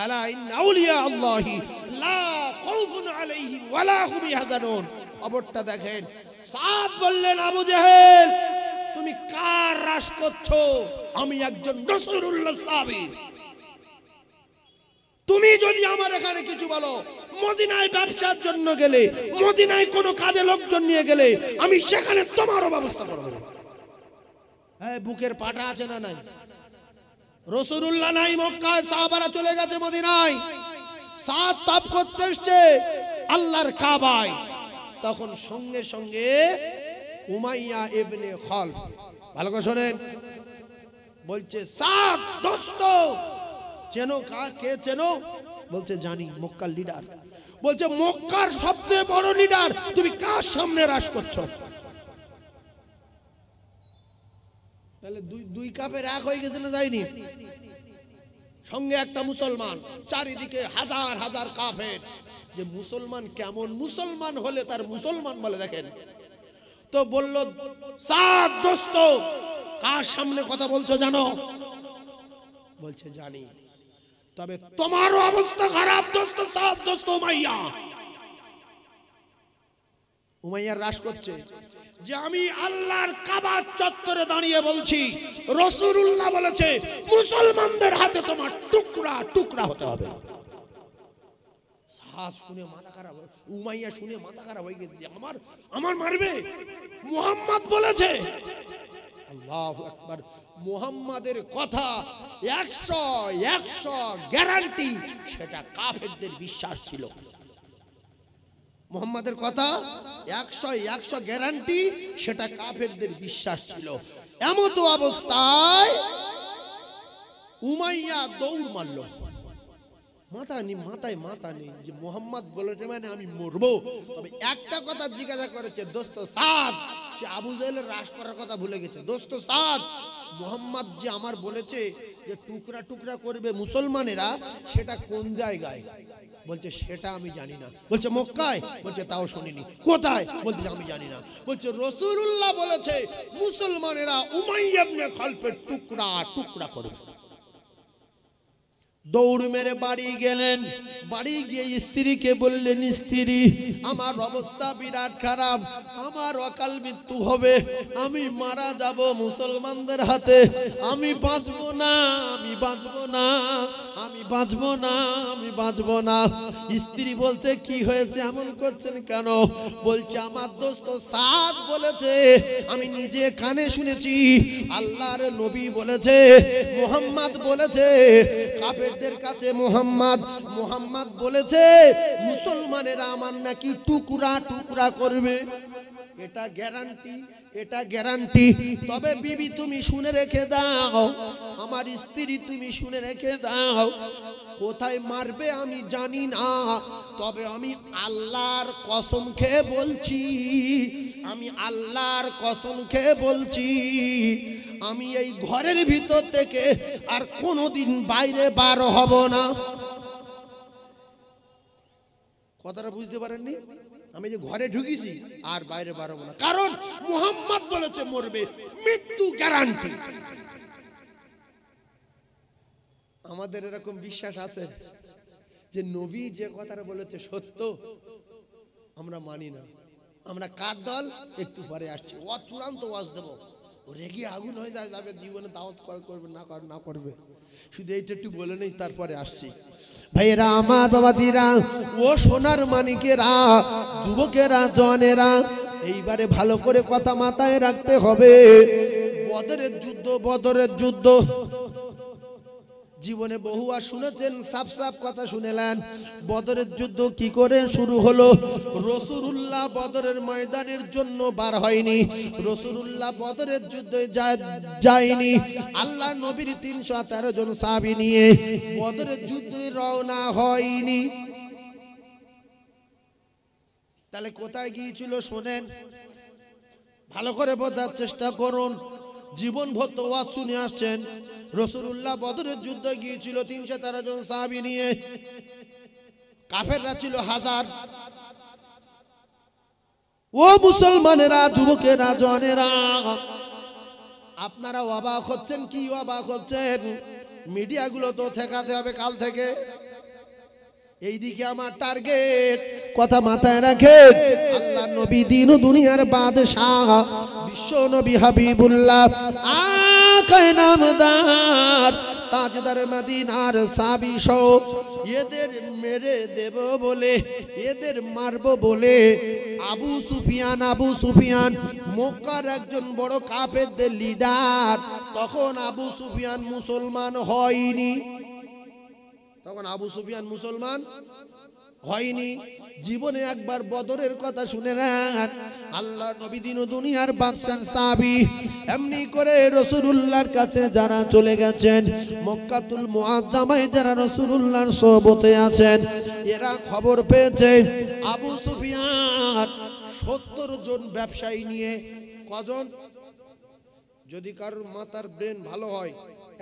আলা ইন্না আউলিয়া আল্লাহি লা খাউফুন আলাইহিম ওয়ালা হুম ইয়াহজানুন। খবরটা দেখেন। সাদ বললেন, আবু জেহেল তুমি কার রাশ করছো? আমি একজন রাসূলুল্লাহ সাহাবী। তুমি যদি আমার এখানে কিছু বলো, মদিনায় ব্যবসার জন্য গেলে, মদিনায় কোনো কাজে লোকজন নিয়ে গেলে আমি সেখানে তোমারও ব্যবস্থা করব। হ্যাঁ, বুকের পাটা আছে না নাই? রাসূলুল্লাহ নাই মক্কায়, সাহাবারা চলে গেছে মদিনায়। সাদ তওয়াফ করতে এসেছে আল্লাহর কাবায়, তখন সঙ্গে সঙ্গে উমাইয়া ইবনে খালফ, ভালো করে শোনেন, বলছে সাদ দোস্ত চেনো কে চেনো? বলছে জানি, মক্কার লিডার। বলছে মক্কার সবচেয়ে বড় লিডার, তুমি কার সামনে রাজ করছো? তাহলে দুই কাফের এক হয়ে গেছে না যায়নি? সঙ্গে একটা মুসলমান, চারিদিকে হাজার হাজার কাফের। যে মুসলমান কেমন মুসলমান হলে তার মুসলমান বলে দেখেন তো। বলল সাদ দোস্ত, কার সামনে কথা বলছো জানো? বলছে জানি। তবে তোমারও অবস্থা খারাপ দোস্ত, সাদ দোস্ত উমাইয়া। উমাইয়ার রাজ করছে যে আমি আল্লাহর কাবা চত্বরে দাঁড়িয়ে বলছি, রাসূলুল্লাহ বলেছে মুসলমানদের হাতে তোমার টুকরা টুকরা হতে হবে। সাদ শুনে মাথা খারাপ, উমাইয়া শুনে মাথা খারাপ হয়ে গেছে, আমার মারবে, মুহাম্মদ বলেছে। আল্লাহু আকবার। মুহাম্মাদের কথা 100 গ্যারান্টি, সেটা কাফেরদের বিশ্বাস ছিল। মুহাম্মাদের কথা 100 গ্যারান্টি, সেটা কাফেরদের বিশ্বাস ছিল। এমত অবস্থায় উমাইয়া দৌড় মারল। মাথায় মাথা নেই যে মুহাম্মদ বলেছে মানে আমি মরবো। তবে একটা কথা জিজ্ঞাসা করেছে, দোস্ত সাদ, সে আবু জাহেলের রাজ করার কথা ভুলে গেছে। দোস্ত সাদ, মুহাম্মদ যে আমার বলেছে যে টুকরা টুকরা করবে মুসলমানেরা, সেটা কোন জায়গায়? বলছে সেটা আমি জানি না। বলছে মক্কায়? বলছে তাও শুনিনি। কোথায়? বলছে আমি জানি না। বলছে রাসূলুল্লাহ বলেছে মুসলমানেরা উমাইয়া ইবনে খালফের টুকরা টুকরা করবে। দৌড় মেরে বাড়ি গেলেন। বাড়ি গিয়ে স্ত্রীকে বললেন, স্ত্রী আমার অবস্থা বিরাট খারাপ, আমার অকাল মৃত্যু হবে, আমি মারা যাব মুসলমানদের হাতে, আমি বাঁচবো না, আমি বাঁচবো না, আমি বাঁচবো না, আমি বাঁচবো না। স্ত্রী বলছে কি হয়েছে, এমন করছেন কেন? বলছে আমার দোস্ত সাদ বলেছে, আমি নিজে কানে শুনেছি, আল্লাহর নবী বলেছে, মুহাম্মদ বলেছে কাফেরদের কাছে মুহাম্মদ বলেছে মুসলমানেরা আমার নাকি টুকরা টুকরা করবে। এটা গ্যারান্টি, এটা গ্যারান্টি। তবে বিবি তুমি শুনে রেখে দাও, আমার স্ত্রী তুমি শুনে রেখে দাও, কোথায় মারবে আমি জানি না, তবে আমি আল্লাহর কসম খেয়ে বলছি, আমি আল্লাহর কসম খেয়ে বলছি, আমি এই ঘরের ভিতর থেকে আর কোনোদিন বাইরে বার হব না। কথাটা বুঝতে পারেননি? আমি যে ঘরে ঢুকেছি আর বাইরে বার হব না, কারণ মুহাম্মদ বলেছে মরবে, মৃত্যু গ্যারান্টি। আমাদের এরকম বিশ্বাস আছে যে নবী যে কথাটা বলেছে সত্য, আমরা মানি না। আমরা কার দল? একটু পরে আসছি, চূড়ান্ত ওয়াজ দেবো, রেগে আগুন হয়ে যাবে, জীবনে দাওয়াত করবে না করবে, শুধু এইটা একটু বলে নেই, তারপরে আসছি। ভাইয়েরা আমার, বাবাদিরা, ও সোনার মানিকেরা, যুবকেরা, জনেরা, এইবারে ভালো করে কথা মাথায় রাখতে হবে। বদরের যুদ্ধ জীবনে বহু আর শুনেছেন, সাফ কথা শুনেলেন। বদরের যুদ্ধ কি করে শুরু হলো? রাসূলুল্লাহ বদরের ময়দানের জন্য বার হয়নি, রাসূলুল্লাহ বদরের যুদ্ধে যায়নি। আল্লাহ নবীর 313 জন সাহাবী নিয়ে বদরের যুদ্ধে রওনা হয়নি। তাহলে কোথায় গিয়েছিল শোনেন, ভালো করে বোঝার চেষ্টা করুন। জীবন ভর তো ওয়াজ শুনে আসছেন। রাসূলুল্লাহ বদরের যুদ্ধে গিয়েছিল 313 জন সাহাবী নিয়ে, কাফেররা ছিল 1000। ও মুসলমানেরা, যুবকেরা, জনেরা, আপনারা অবাক হচ্ছেন। কি অবাক হচ্ছেন? মিডিয়াগুলো তো ঠেকাতে হবে কাল থেকে। এইদিকে আমার টার্গেট, কথা মাথায় রাখেন। আল্লাহ নবী দিন ও দুনিয়ার বাদশাহ, বিশ্ব নবী হাবিবুল্লাহ, আকায়ে নামদার, তাজদার মদিনার সাহাবী সহ এদের মেরে দেব বলে, এদের মারব বলে আবু সুফিয়ান মক্কার একজন বড় কাফেরদের লিডার। তখন আবু সুফিয়ান মুসলমান হয়নি, তখন আবু সুফিয়ান মুসলমান হয়নি। জীবনে একবার বদরের কথা শুনে নেন। আল্লাহ নবী দিন ও দুনিয়ার বাদশাহ সাহাবী এমনি করে রাসূলুল্লাহর কাছে যারা চলে গেছেন, মক্কাতুল মুআজ্জামায় যারা রাসূলুল্লাহর সোহবতে আছেন, এরা খবর পেয়েছে আবু সুফিয়ান 70 জন ব্যবসায়ী নিয়ে। কজন? যদি কারোর মাথার ব্রেন ভালো হয়,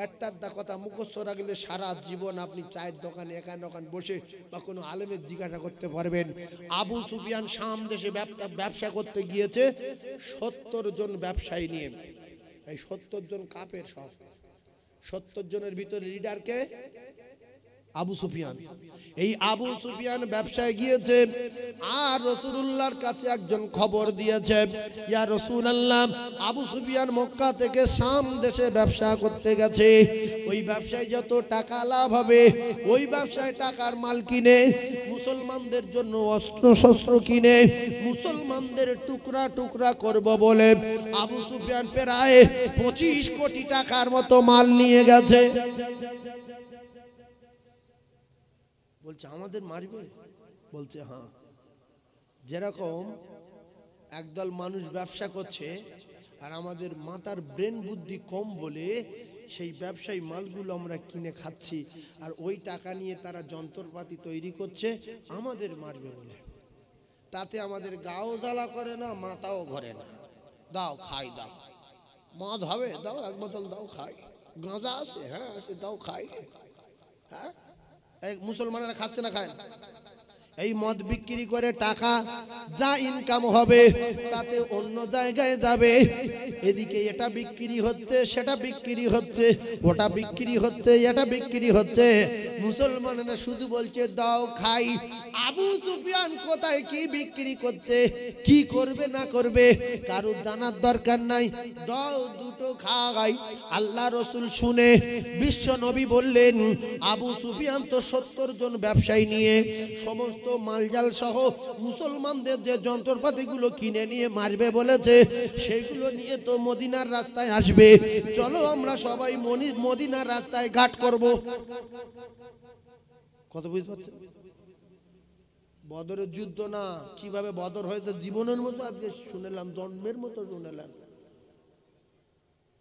একটা কথা মুখস্থ রাখলে সারা জীবন আপনি চায়ের দোকানে একান দোকান বসে বা কোনো আলেমের জিজ্ঞাসা করতে পারবেন। আবু সুফিয়ান শাম দেশে ব্যবসা করতে গিয়েছে 70 জন ব্যবসায়ী নিয়ে। এই 70 জন কাফের সব। 70 জনের ভিতরে লিডারকে আবু সুফিয়ান। এই আবু সুফিয়ান ব্যবসায় গিয়েছে আর রাসূলুল্লাহর কাছে একজন খবর দিয়েছে, ইয়া রাসূলুল্লাহ, আবু সুফিয়ান মক্কা থেকে শাম দেশে ব্যবসা করতে গেছে। ওই ব্যবসায় যত টাকা লাভ হবে ওই ব্যবসায় টাকার মাল কিনে মুসলমানদের জন্য অস্ত্র শস্ত্র কিনে মুসলমানদের টুকরা টুকরা করব বলে আবু সুফিয়ান প্রায় 25 কোটি টাকার মতো মাল নিয়ে গেছে। বলছে আমাদের মারবে? বলছে হ্যাঁ। যেরকম একদল মানুষ ব্যবসা করছে আর আমাদের মাথার ব্রেন বুদ্ধি কম বলে সেই ব্যবসায়ী মালগুলো আমরা কিনে খাচ্ছি, আর ওই টাকা নিয়ে তারা যন্ত্রপাতি তৈরি করছে আমাদের মারবে বলে। তাতে আমাদের গাও জ্বালা করে না, মাথাও ঘরে না। দাও খাই, দাও মদ হবে, দাও এক বোতল দাও খাই। গাঁজা আছে, হ্যাঁ আছে, দাও খাই। হ্যাঁ, মুসলমানেরা খাচ্ছে না, খায় না। এই মদ বিক্রি করে টাকা যা ইনকাম হবে তাতে অন্য জায়গায় যাবে। এদিকে এটা বিক্রি হচ্ছে, সেটা বিক্রি হচ্ছে, ওটা বিক্রি হচ্ছে, এটা বিক্রি হচ্ছে। মুসলমানেরা শুধু বলছে দাও খাই। আবু সুফিয়ান কোথায় কি বিক্রি করছে, কি করবে না করবে কারো জানার দরকার নাই, দাও দুটো খাই। আল্লাহ রসুল শুনে বিশ্ব নবী বললেন, আবু সুফিয়ান তো 70 জন ব্যবসায়ী নিয়ে সমস্ত মালজাল সহ মুসলমানদের যে যন্ত্রপাতিগুলো কিনে নিয়ে মারবে বলেছে সেগুলো নিয়ে তো মদিনার রাস্তায় আসবে। চলো আমরা সবাই মদিনার রাস্তায় ঘাট করব। কত বুঝতে পারছেন? বদরের যুদ্ধ না, কিভাবে বদর হয়েছে জীবনের মতো আজকে শুনলাম, জন্মের মতো শুনলাম।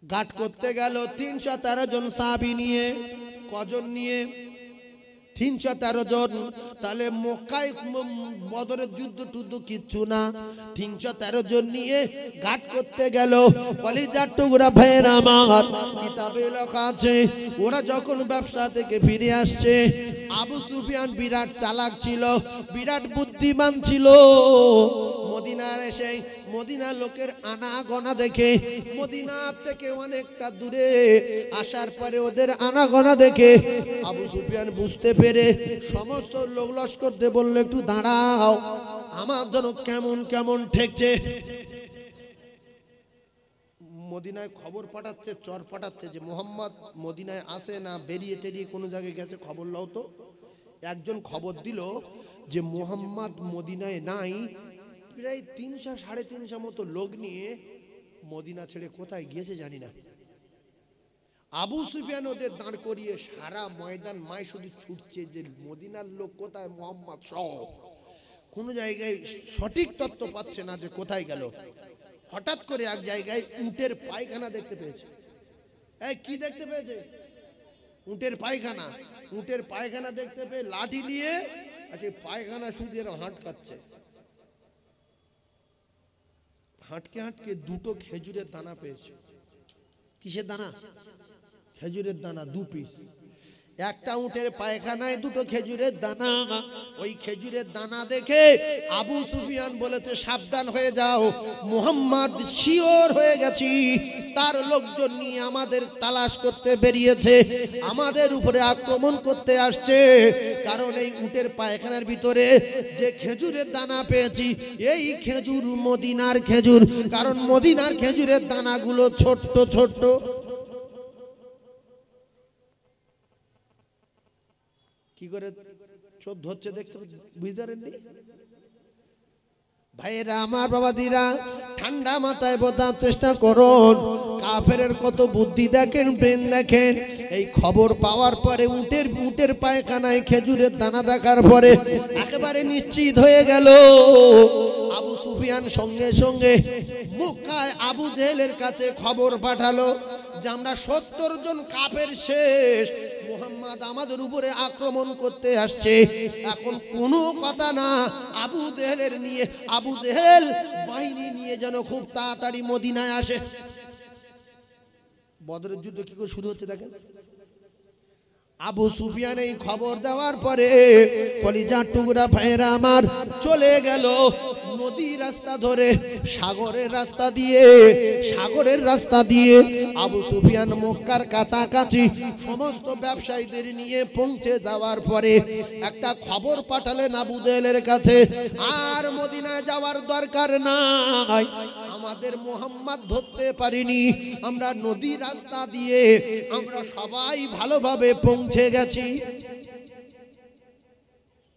ঘাট করতে গেল 313 জন সাহাবী নিয়ে। কজন নিয়ে? 313 জন। তাহলে মক্কায় বদরের যুদ্ধ টুদ্ধ কিচ্ছু না। 313 জন নিয়ে ঘাট করতে গেল। কলিজার টুকরা ভাইয়ের আমার, কিতাবে লেখা আছে ওরা যখন ব্যবসা থেকে ফিরে আসছে, আবু সুফিয়ান বিরাট চালাক ছিল, বিরাট বুদ্ধিমান ছিল। মদিনার এসে মদিনার লোকের আনাগোনা দেখে, মদিনা থেকে অনেকটা দূরে আসার পরে ওদের আনাগোনা দেখে আবু সুফিয়ান বুঝতে পেরে সমস্ত লোক লস্করতে বলল, একটু দাঁড়াও, আমার যেন কেমন কেমন ঠেকছে। মদিনায় খবর পাঠাচ্ছে, চর পাঠাচ্ছে যে মোহাম্মদ মদিনায় আসে না বেরিয়ে টেরিয়ে কোনো জায়গায় গেছে, খবর লাও তো। একজন খবর দিল যে মোহাম্মদ মদিনায় নাই। প্রায় 300-350 মতো লোক নিয়ে মদিনা ছেড়ে কোথায় গিয়েছে জানি না। আবু সুফিয়ান ওদের দাঁড় করিয়ে সারা ময়দান মায় শুধু ছুটছে যে মদিনার লোক কোথায়, মোহাম্মদ সহ। কোনো জায়গায় সঠিক তথ্য পাচ্ছে না যে কোথায় গেল। হঠাৎ করে এক জায়গায় উটের পায়খানা দেখতে পেয়েছে। এই কি দেখতে পেয়েছে? উটের পায়খানা। উটের পায়খানা দেখতে পেয়ে লাঠি নিয়ে আচ্ছা পায়খানা শুধু এরা হাঁটকাচ্ছে। হাঁটকে হাঁটকে দুটো খেজুরের দানা পেয়েছে। কিসের দানা? খেজুরের দানা 2 পিস। একটা উটের পায়খানায় দুটো খেজুরের দানা। ওই খেজুরের দানা দেখে আবু সুফিয়ান বলেছে, সাবধান হয়ে যাও, মুহাম্মদ শিওর হয়ে গেছি, তার লোকজন নিয়ে আমাদের তালাশ করতে বেরিয়েছে, আমাদের উপরে আক্রমণ করতে আসছে। কারণ এই উটের পায়খানার ভিতরে যে খেজুরের দানা পেয়েছি এই খেজুর মদিনার খেজুর। কারণ মদিনার খেজুরের দানাগুলো ছোট্ট ছোট্ট। কি করে চোখ ধরছে দেখতে বুঝতে পারেননি? ভাইয়েরা আমার, বাবাদিরা, ঠান্ডা মাথায় বোঝার চেষ্টা করুন। কাফেরের কত বুদ্ধি দেখেন, ব্রেন দেখেন। এই খবর পাওয়ার পরে উটের পায়খানায় খেজুরের দানা দেখার পরে একেবারে নিশ্চিত হয়ে গেল। আবু সুফিয়ান সঙ্গে সঙ্গে মক্কায় আবু জেহেলের কাছে খবর পাঠালো যে আমরা 70 জন কাফের শেষ, মুহাম্মদ আমাদের উপরে আক্রমণ করতে আসছে। এখন কোনো কথা না, আবু জেহেল বাহিনী নিয়ে যেন খুব তাড়াতাড়ি মদিনায় আসে। বদরের যুদ্ধ কি করে শুরু হচ্ছে দেখেন। আবু সুফিয়ান এই খবর দেওয়ার পরে কলিজার টুকরা ভাইরা আমার চলে গেল নদীর রাস্তা ধরে, সাগরের রাস্তা দিয়ে আবু সুফিয়ান মক্কার কাছাকাছি সমস্ত ব্যবসায়ীদের নিয়ে পৌঁছে যাওয়ার পরে একটা খবর পাঠালেন আবু জেহেলের কাছে, আর মদিনায় যাওয়ার দরকার নাই, আমাদের মুহাম্মদ ধরতে পারিনি, আমরা নদীর রাস্তা দিয়ে আমরা সবাই ভালোভাবে পৌঁছে গেছি।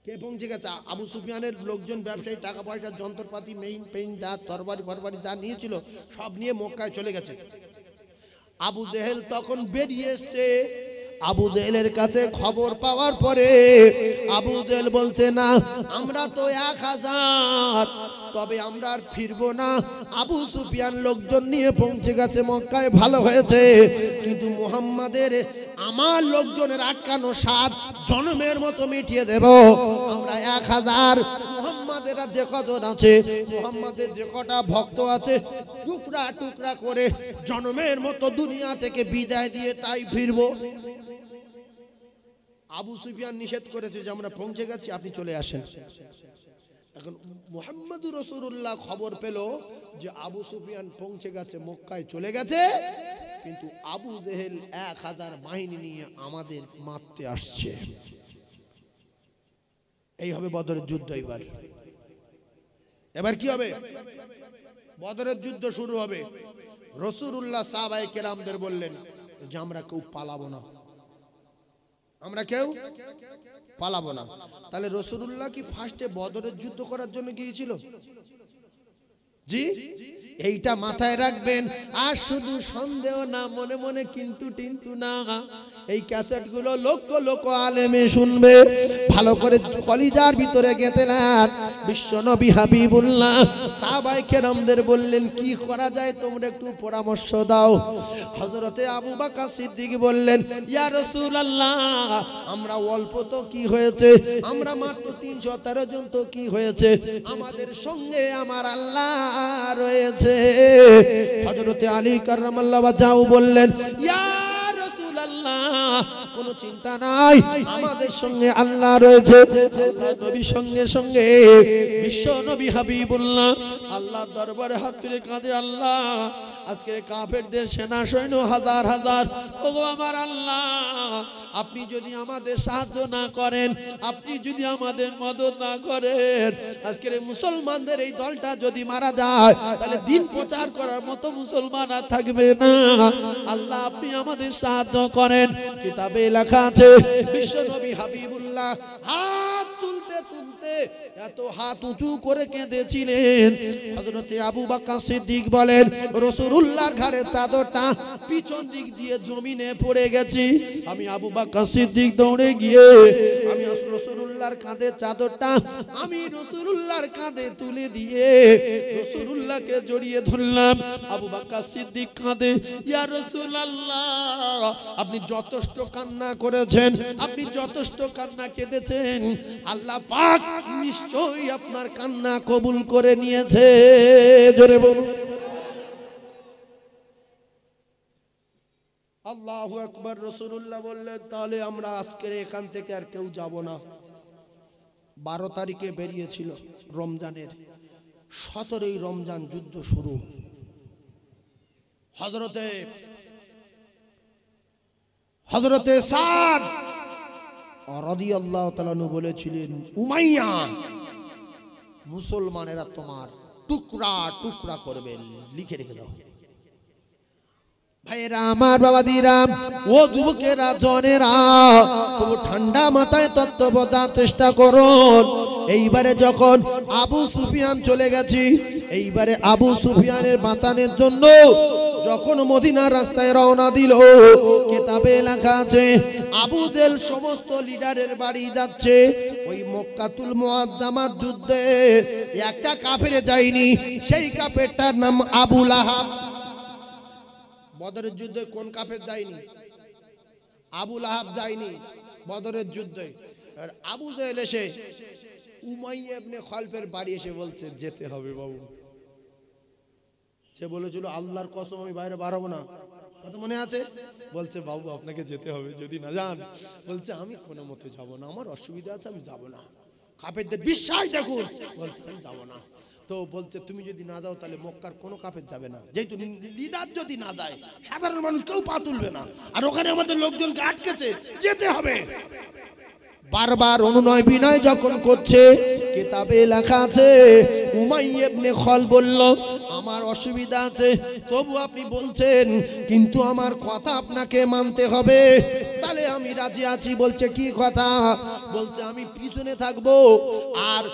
কে পৌঁছে গেছে? আবু সুফিয়ানের লোকজন, ব্যবসায়ী, টাকা পয়সা, যন্ত্রপাতি, মেইন পেইন, তরবারি ফরবারি যা নিয়েছিল সব নিয়ে মক্কায় চলে গেছে। আবু জেহেল তখন বেরিয়ে এসছে। আবু জেহেলের কাছে খবর পাওয়ার পরে আবু জেহেল বলছে, না আমরা তো 1000, তবে আমরা আর ফিরবো না। আবু সুফিয়ান লোকজন নিয়ে পৌঁছে গেছে মক্কায়, ভালো হয়েছে, কিন্তু মুহাম্মাদের আমার লোকজনের আটকানো সাত জনমের মতো মিটিয়ে দেব। আমরা 1000, মুহাম্মাদের যে কজন আছে, মুহাম্মাদের যে কটা ভক্ত আছে, টুকরা টুকরা করে জনমের মতো দুনিয়া থেকে বিদায় দিয়ে তাই ফিরবো। আবু সুফিয়ান নিষেধ করেছে যে আমরা পৌঁছে গেছি, আপনি চলে আসেন। এখন মুহাম্মদুর রাসূলুল্লাহ খবর পেল যে আবু সুফিয়ান পৌঁছে গেছে, মক্কায় চলে গেছে, কিন্তু আবু জেহেল 1000 বাহিনী নিয়ে আমাদের মারতে আসছে। এই হবে বদরের যুদ্ধ। এবার কি হবে? বদরের যুদ্ধ শুরু হবে। রাসূলুল্লাহ সাহাবায়ে কেরামদের বললেন যে আমরা কেউ পালাবো না, আমরা কেউ পালাবো না। তাহলে রাসূলুল্লাহ কি ফার্স্টে বদরের যুদ্ধ করার জন্য গিয়েছিল? জি, এইটা মাথায় রাখবেন। আর শুধু সন্দেহ না, মনে মনে কিন্তু টিন্তু না। এই ক্যাসেটগুলো লক্ষ লক্ষ আলেমে শুনবে, ভালো করে কলিজার ভিতরে গেঁথে নেন। বিশ্বনবী হাবিবুল্লাহ সাহাবায়ে কেরামদের বললেন কি করা যায়, তোমরা একটু পরামর্শ দাও। হযরতে আবু বকর সিদ্দিক বললেন, ইয়া রাসূলুল্লাহ, আমরা অল্প তো কি হয়েছে, আমরা মাত্র 313 জন তো কি হয়েছে, আমাদের সঙ্গে আমার আল্লাহ রয়েছে। হযরতে আলী কাররামাল্লাহু ওয়াজহাহু বললেন, ইয়া রাসূলুল্লাহ, কোনো চিন্তা নাই, আমাদের সঙ্গে আল্লাহ রয়েছে। আল্লাহর নবী সঙ্গে সঙ্গে বিশ্ব নবী হাবিবুল্লাহ আল্লাহর দরবারে হাত তুলে কাঁদে, আল্লাহ আজকে কাফেরদের সেনা সৈন্য হাজার হাজার, ওগো আমার আল্লাহ, আপনি যদি আমাদের সাহায্য না করেন, আপনি যদি আমাদের মদদ না করেন, আজকের মুসলমানদের এই দলটা যদি মারা যায়, তাহলে দিন প্রচার করার মতো মুসলমান আর থাকবে না। আল্লাহ আপনি আমাদের সাহায্য করেন। কিতাবে লেখা আছে বিশ্ব নবী হাবিবুল্লাহ হাত তুলতে তুলতে এত হাত উঁচু করে কেঁদেছিলেন। হযরতে আবু বকর সিদ্দিক বলেন, রাসূলুল্লাহর ঘাড়ে চাদরটা পিছন দিক দিয়ে জমিনে পড়ে গেছে। আমি আবু বকর সিদ্দিক দৌড়ে গিয়ে আমি রাসূলুল্লাহর কাঁধে চাদরটা আমি রাসূলুল্লাহর কাঁধে তুলে দিয়ে রাসূলুল্লাহকে জড়িয়ে ধরলাম। আবু বকর সিদ্দিক কাঁদে, ইয়া রাসূলুল্লাহ, আপনি যথেষ্ট কান্না করেছেন, আপনি যথেষ্ট কান্না কেঁদেছেন, আল্লাহ পাক নিশ্চয়ই আপনার কান্না কবুল করে নিয়েছে। জোরে বলুন আল্লাহু আকবার। রাসূলুল্লাহ বললেন, তাহলে আমরা আজকের এখান থেকে আর কেউ যাব না। 12 তারিখে বেরিয়েছিল রমজানের, 17ই রমজান যুদ্ধ শুরু। হযরতে সাদ রাদিয়াল্লাহু তাআলা আনহু বলেছিলেন, উমাইয়া মুসলমানেরা তোমার টুকরা টুকরা করবে, লিখে রেখে দাও। ভাইরা আমার, বাবাদিরা, ও যুবকেরা, জনেরা, খুব ঠান্ডা মাথায় তত্ত্ব বোঝার চেষ্টা করুন। এইবারে যখন আবু সুফিয়ান চলে গেছি, এইবারে আবু সুফিয়ানের বাঁচানোর জন্য যখন মদিনার রাস্তায় রওনা দিল, কিতাবে লেখা আছে আবু জেহেল সমস্ত লিডারের বাড়ি যাচ্ছে। ওই মক্কাতুল মুআজ্জামার যুদ্ধে একটা কাফের যায়নি, সেই কাফেরটার নাম আবু লাহাব। বদরের যুদ্ধে কোন কাফের যায়নি? আবু লাহাব যায়নি বদরের যুদ্ধে। আর আবু জেহেল এসে উমাইয়া ইবনে খালফের বাড়ি এসে বলছে যেতে হবে বাবু। সে বলেছিল আল্লাহর কসম আমি বাইরে বাড়াবো না, কথা মনে আছে? বলছে বাবু আপনাকে যেতে হবে, যদি না যান। বলছে আমি কোনো মতে যাব না, আমার অসুবিধা আছে, আমি যাব না। কাফেরদের বিশ্বাস দেখুন, বলছে আমি যাব না। তো বলছে তুমি যদি না যাও তাহলে মক্কার কোনো কাফের যাবে না, যেহেতু লিডার যদি না যায় সাধারণ মানুষ কেউ পা তুলবে না, আর ওখানে আমাদের লোকজনকে আটকেছে, যেতে হবে। বারবার অনুনয় বিনয় যখন করছে, কিতাবে লেখা আছে উমাইয়া ইবনে খালফ বলল আমার অসুবিধা আছে, তবু আপনি বলছেন, কিন্তু আমার কথা আপনাকে মানতে হবে। তাহলে আমি রাজি আছি। বলছে কি কথা? বলছে আমি পিছনে থাকবো, আর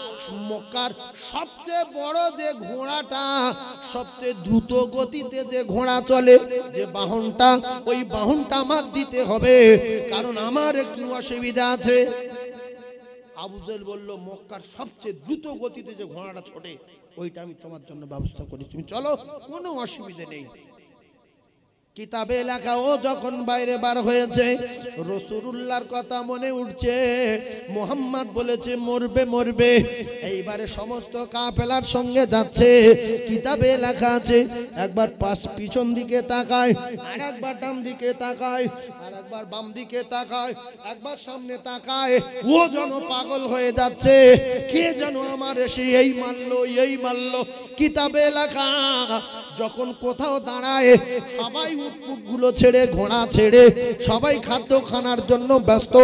মক্কার সবচেয়ে বড় যে ঘোড়াটা, সবচেয়ে দ্রুত গতিতে যে ঘোড়া চলে, যে বাহনটা, ওই বাহনটা আমার দিতে হবে, কারণ আমার একটু অসুবিধা আছে। আবু জেহেল বলল মক্কার সবচেয়ে দ্রুত গতিতে যে ঘোড়াটা ছোটে, ওইটা আমি তোমার জন্য ব্যবস্থা করি, তুমি চলো, কোনো অসুবিধা নেই। কিতাবে লেখা ও যখন বাইরে বার হয়েছে, রাসূলুল্লাহর কথা মনে উঠছে, মুহাম্মদ বলেছে মরবে মরবে। এইবারে সমস্ত কাফেলার সঙ্গে যাচ্ছে। কিতাবে লেখা আছে একবার পিছন দিকে তাকায়, আর একবার ডান দিকে তাকায়, আর একবার বাম দিকে তাকায়, একবার সামনে তাকায়। ও যেন পাগল হয়ে যাচ্ছে, কে যেন আমার এসে এই মারলো এই মারলো। কিতাবে লেখা যখন কোথাও দাঁড়ায়, সবাই উটগুলো ছেড়ে, ঘোড়া ছেড়ে, সবাই খাদ্য খানার জন্য ব্যস্ত।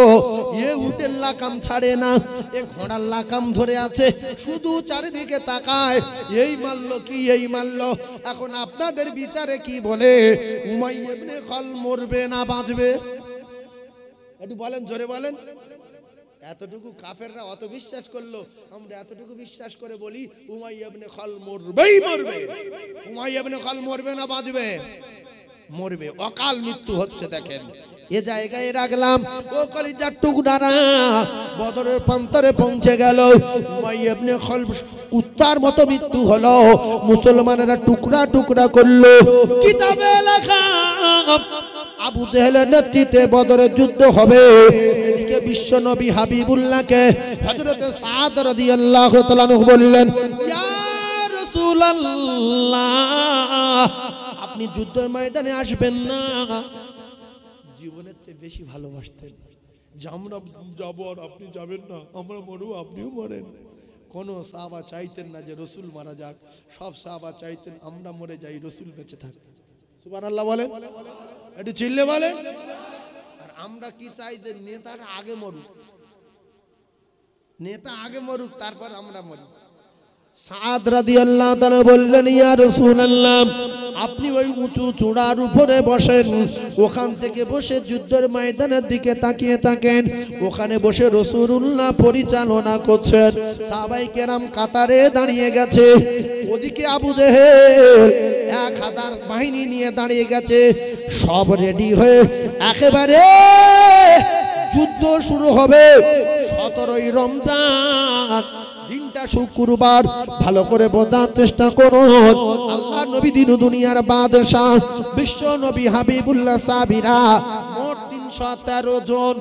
এ উটের লাকাম ছাড়ে না, এ ঘোড়ার লাকাম ধরে আছে, শুধু চারিদিকে তাকায়, এই মারলো কি এই মারলো। এখন আপনাদের বিচারে কি বলে, উমাইয়া ইবনে খালফ মরবে না বাঁচবে? একটু বলেন, জোরে বলেন। এতটুকু কাফেররা অত বিশ্বাস করলো, আমরা এতটুকু বিশ্বাস করে বলি উমাইয়া ইবনে খালফ মরবেই মরবে। উমাইয়া ইবনে খালফ মরবে না বাঁচবে? মরবে, অকাল মৃত্যু হচ্ছে। দেখেন এ জায়গায় রাখলাম, ও কলিজার টুকরারা, বদরের প্রান্তরে পৌঁছে গেল। উমাইয়া ইবনে খালফ কুত্তার মতো মৃত্যু হলো, মুসলমানেরা টুকরা টুকরা করলো। কিতাবে লেখা আবু জেহেলের নেতৃত্বে বদরের যুদ্ধ হবে। এদিকে বিশ্ব নবী হাবিবুল্লাহকে হযরত সাদ রাদিয়াল্লাহু তাআলা বললেন, ইয়া রাসূলুল্লাহ আপনি যুদ্ধের ময়দানে আসবেন না? জীবনের চেয়ে বেশি ভালোবাসতেন, যে আমরা যাবো আর আপনি যাবেন না, আমরা মরবো আপনিও মরেন। কোন সাহাবা চাইতেন না যে রসুল মারা যাক, সব সাহাবা চাইতেন আমরা মরে যাই, রসুল বেঁচে থাক। সুবহানাল্লাহ বলেন, একটু চিল্লে বলেন। আর আমরা কি চাই যে নেতারা আগে মরুক, নেতা আগে মরুক, তারপর আমরা মরি। সাদ রাদিয়াল্লাহু তাআলা বললেন, ইয়া রাসূলুল্লাহ আপনি ওই উঁচু চূড়ার উপরে বসেন, ওখান থেকে বসে যুদ্ধের ময়দানের দিকে তাকিয়ে থাকেন। ওখানে বসে রাসূলুল্লাহ পরিচালনা করছেন, সাহাবায়ে কেরাম কাতারে দাঁড়িয়ে গেছে। ওদিকে আবু জেহেল 1000 বাহিনী নিয়ে দাঁড়িয়ে গেছে, সব রেডি হয়ে একেবারে যুদ্ধ শুরু হবে। 17ই রমজান, দিনটা শুক্রবার, ভালো করে বোঝার চেষ্টা করুন। আল্লাহ নবী দিন দুনিয়ার বাদশাহ বিশ্ব নবী হাবিবুল্লাহ সাহাবীরা মোট 313 জন,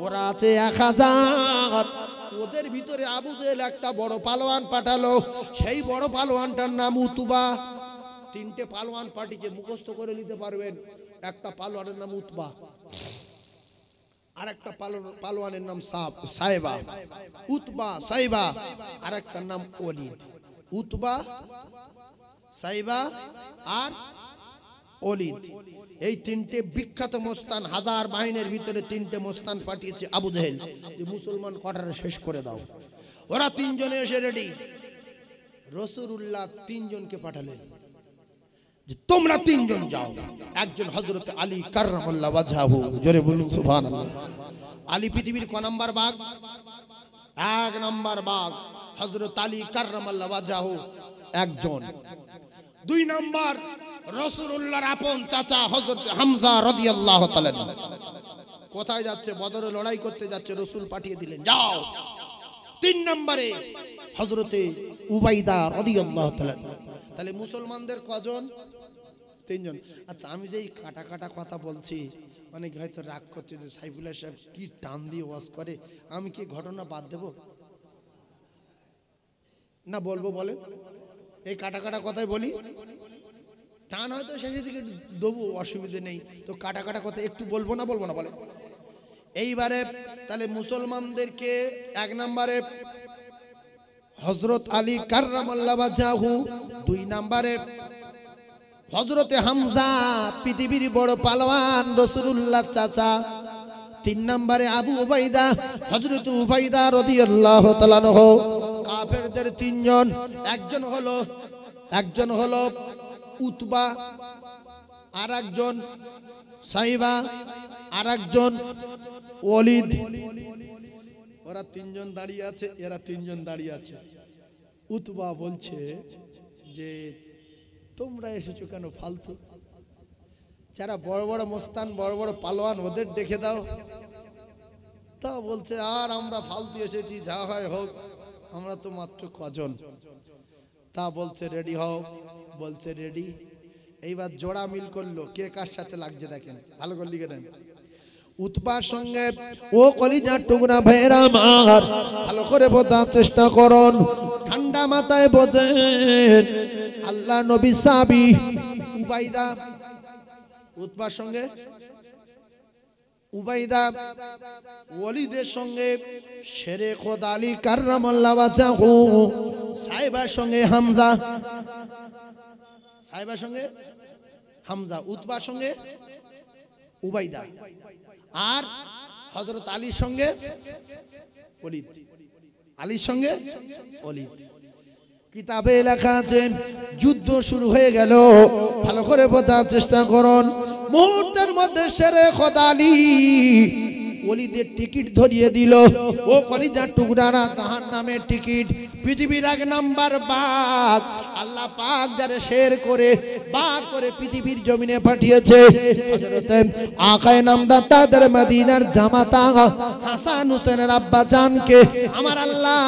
ওরা আছে 1000। ওদের ভিতরে আবু জেহেল একটা বড় পালোয়ান পাঠালো, সেই বড় পালোয়ানটার নাম উতবা। 3টে পালোয়ান পাঠিয়েছে, মুখস্থ করে নিতে পারবেন। একটা পালোয়ানের নাম উতবা, আর একটা পালোয়ানের নাম সাইবা, উতবা সাইবা, আর একটা নাম ওলীদ। উতবা, সাইবা আর ওলীদ, এই 3টে বিখ্যাত মোস্তান, 1000 বাহিনীর ভিতরে 3টে মোস্তান পাঠিয়েছে আবু জেহেল, যে মুসলমান কটারে শেষ করে দাও। ওরা 3 জনে এসে রেডি। রাসূলুল্লাহ 3 জনকে পাঠালেন যে তোমরা 3 জন যাও। একজন হযরত আলী কাররামাল্লাহু ওয়াজহাহু, জোরে বলুন সুবহানাল্লাহ। আলী পৃথিবীর ক নাম্বার বাঘ? 1 নাম্বার বাঘ হযরত আলী কাররামাল্লাহু ওয়াজহাহু একজন। 2 নাম্বার রাসূলুল্লাহর আপন চাচা হযরত হামজা রাদিয়াল্লাহু তাআলা কোথায় যাচ্ছে? বদরে লড়াই করতে যাচ্ছে, রাসূল পাঠিয়ে দিলেন যাও। 3 নম্বরে হযরতে উবাইদা রাদিয়াল্লাহু তাআলা। তাহলে মুসলমানদের কজন? 3 জন। আচ্ছা, আমি যে এই কাটা কাটা কথা বলছি, অনেকে হয়তো রাগ করছে যে সাইফুল্লাহ সাহেব কি টান দিয়ে ওয়াজ করে, আমি কি ঘটনা বাদ দেব না বলবো? বলেন, এই কাটা কাটা কথাই বলি, টান হয়তো শেষের দিকে দেবো, অসুবিধে নেই, তো কাটা কাটা কথা একটু বলবো না বলবো না? বলে এইবারে তাহলে মুসলমানদেরকে 1 নম্বরে হযরত আলী কাররামাল্লাহু ওয়াজহু, 2 নম্বরে হযরতে হামজা পৃথিবীর বড় পালোয়ান রাসূলুল্লাহ চাচা, 3 নম্বরে আবু উবাইদা হযরত উবাইদা রাদিয়াল্লাহু তাআলা আনহু। কাফেরদের 3 জন, একজন হলো উতবা, আর একজন সাইবা, আর একজন ওয়ালিদ। ওরা 3 জন দাঁড়িয়ে আছে, এরা 3 জন দাঁড়িয়ে আছে। উতবা বলছে যে তোমরা এসেছো কেন ফালতু? যারা বড় বড় মস্তান, বড় বড় পালোয়ান, ওদের ডেকে দাও। তা বলছে আর আমরা ফালতু এসেছি, যা হয় হোক, আমরা তো মাত্র কজন। তা বলছে রেডি হও। বলছে রেডি। এইবার জোড়া মিল করলো, কে কার সাথে লাগছে দেখেন, ভালো করে লিখে দেন। উতবার সঙ্গে ও কলিজার টুকরা ভাইরা আমার, ভালো করে বোঝার চেষ্টা করুন, ঠান্ডা মাথায় বোঝেন। আল্লাহ নবী সাহাবী উবাইদা, উতবার সঙ্গে উবাইদা, ওয়ালিদের সঙ্গে শেরে খোদা আলী কাররামাল্লাহু ওয়াজহু, সাইবার সঙ্গে হামজা, সাইবার সঙ্গে হামজা, উতবার সঙ্গে উবাইদা, আর হযরত আলীর সঙ্গে ওয়ালিদ, আলীর সঙ্গে ওয়ালিদ। কিতাবে লেখা আছে যুদ্ধ শুরু হয়ে গেল। ভালো করে বোঝার চেষ্টা করুন। মুহূর্তের মধ্যে শেরে খোদা আলী ওলিদের টিকিট ধরিয়ে দিল। ও কলিজার টুকরারা, জাহান্নামের টিকিট, পৃথিবীর 1 নাম্বার বাঘ। আল্লাহ পাক যারে শের করে বাঘ করে পৃথিবীর জমিনে পাঠিয়েছে, হযরত আকায়ে নামদার তাদের মদিনার জামাতা হাসান হোসেনের আব্বা জানকে আমার আল্লাহ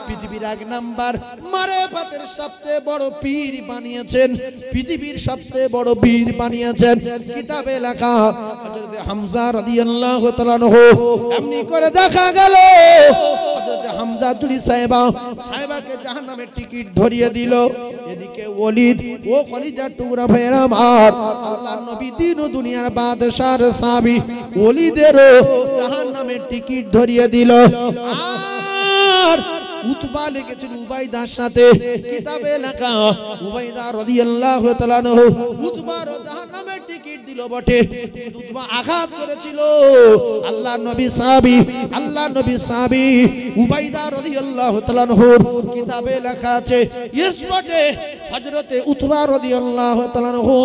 পৃথিবীর 1 নাম্বার মারেফাতের সবচেয়ে বড় পীর বানিয়েছেন, পৃথিবীর সবচেয়ে বড় বীর বানিয়েছেন। কিতাবে লেখা হযরত হামজা রাদিয়াল্লাহু তাআলা আনহু, এমনি করে দেখা গেল হযরত হামজা তুলি সাহেবাকে জাহান্নামের টিকিট ধরিয়ে দিল। এদিকে ওয়ালিদ, ও কলিজার টুকরা ভাইরা আমার, আল্লাহর নবী দিন ও দুনিয়ার বাদশার সাহাবী, ওয়ালিদেরও জাহান্নামের টিকিট ধরিয়ে দিল। আর উতবা লেগেছিল উবাইদার সাথে। কিতাবে লেখা উবাইদা রাদিয়াল্লাহু তাআলা আনহু উতবার জাহান্নামের টিকিট দিল বটে, কিন্তু উতবা আঘাত করেছিল আল্লাহর নবী সাহাবী উবাইদা রাদিয়াল্লাহু তাআলা আনহু। কিতাবে লেখা আছে ইস বটে হযরতে উতবা রাদিয়াল্লাহু তাআলা আনহু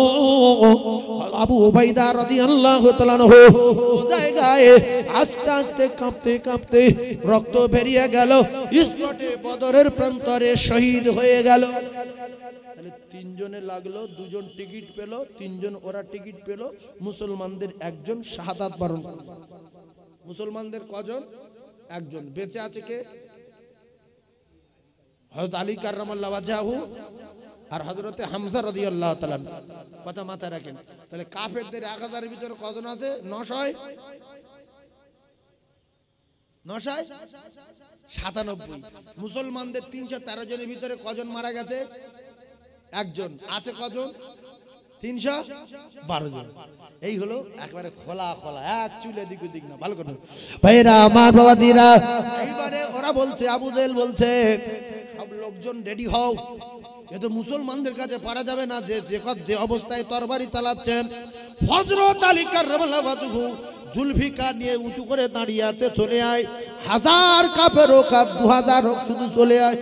আবু উবাইদা রাদিয়াল্লাহু তাআলা আনহু জায়গায় আস্তে আস্তে কাঁপতে কাঁপতে রক্ত বেরিয়ে গেল। ইসবটে বদরের প্রান্তরে শহীদ হয়ে গেল। তাহলে 3 জনে লাগলো, 2 জন টিকিট পেল, 3 জন ওরা টিকিট পেল, মুসলমানদের 1 জন শাহাদাত বরণ। মুসলমানদের কজন? 1 জন। বেঁচে আছে কে? হযরত আলী কাররামাল্লাহু ওয়াজহু আর হযরতে হামজা রাদিয়াল্লাহু তাআলা। কথা মাথায় রাখেন। তাহলে কাফেরদের 1000 এর ভিতরে কজন আছে? 900 997। মুসলমানদের 313 জনের ভিতরে কজন মারা গেছে? 1 জন। আছে কজন? 312 জন। এই হলো একবারে খোলা খোলা, এক চুলে দিক দিক না। ভালো করে ভাইরা আমার, বাবাদিরা, এইবারে ওরা বলছে, আবু জেহেল বলছে সব লোকজন রেডি হও, এ তো মুসলমানদের কাছে পারা যাবে না, যে অবস্থায় তরবারি চালাচ্ছেন। হযরত আলী কাররামাল্লাহু ওয়াজহু জুলফিকার নিয়ে উঁচু করে দাঁড়িয়ে আছে, চলে আয়। 1000 কাফের হোক আর 2000 হোক, শুধু চলে আয়।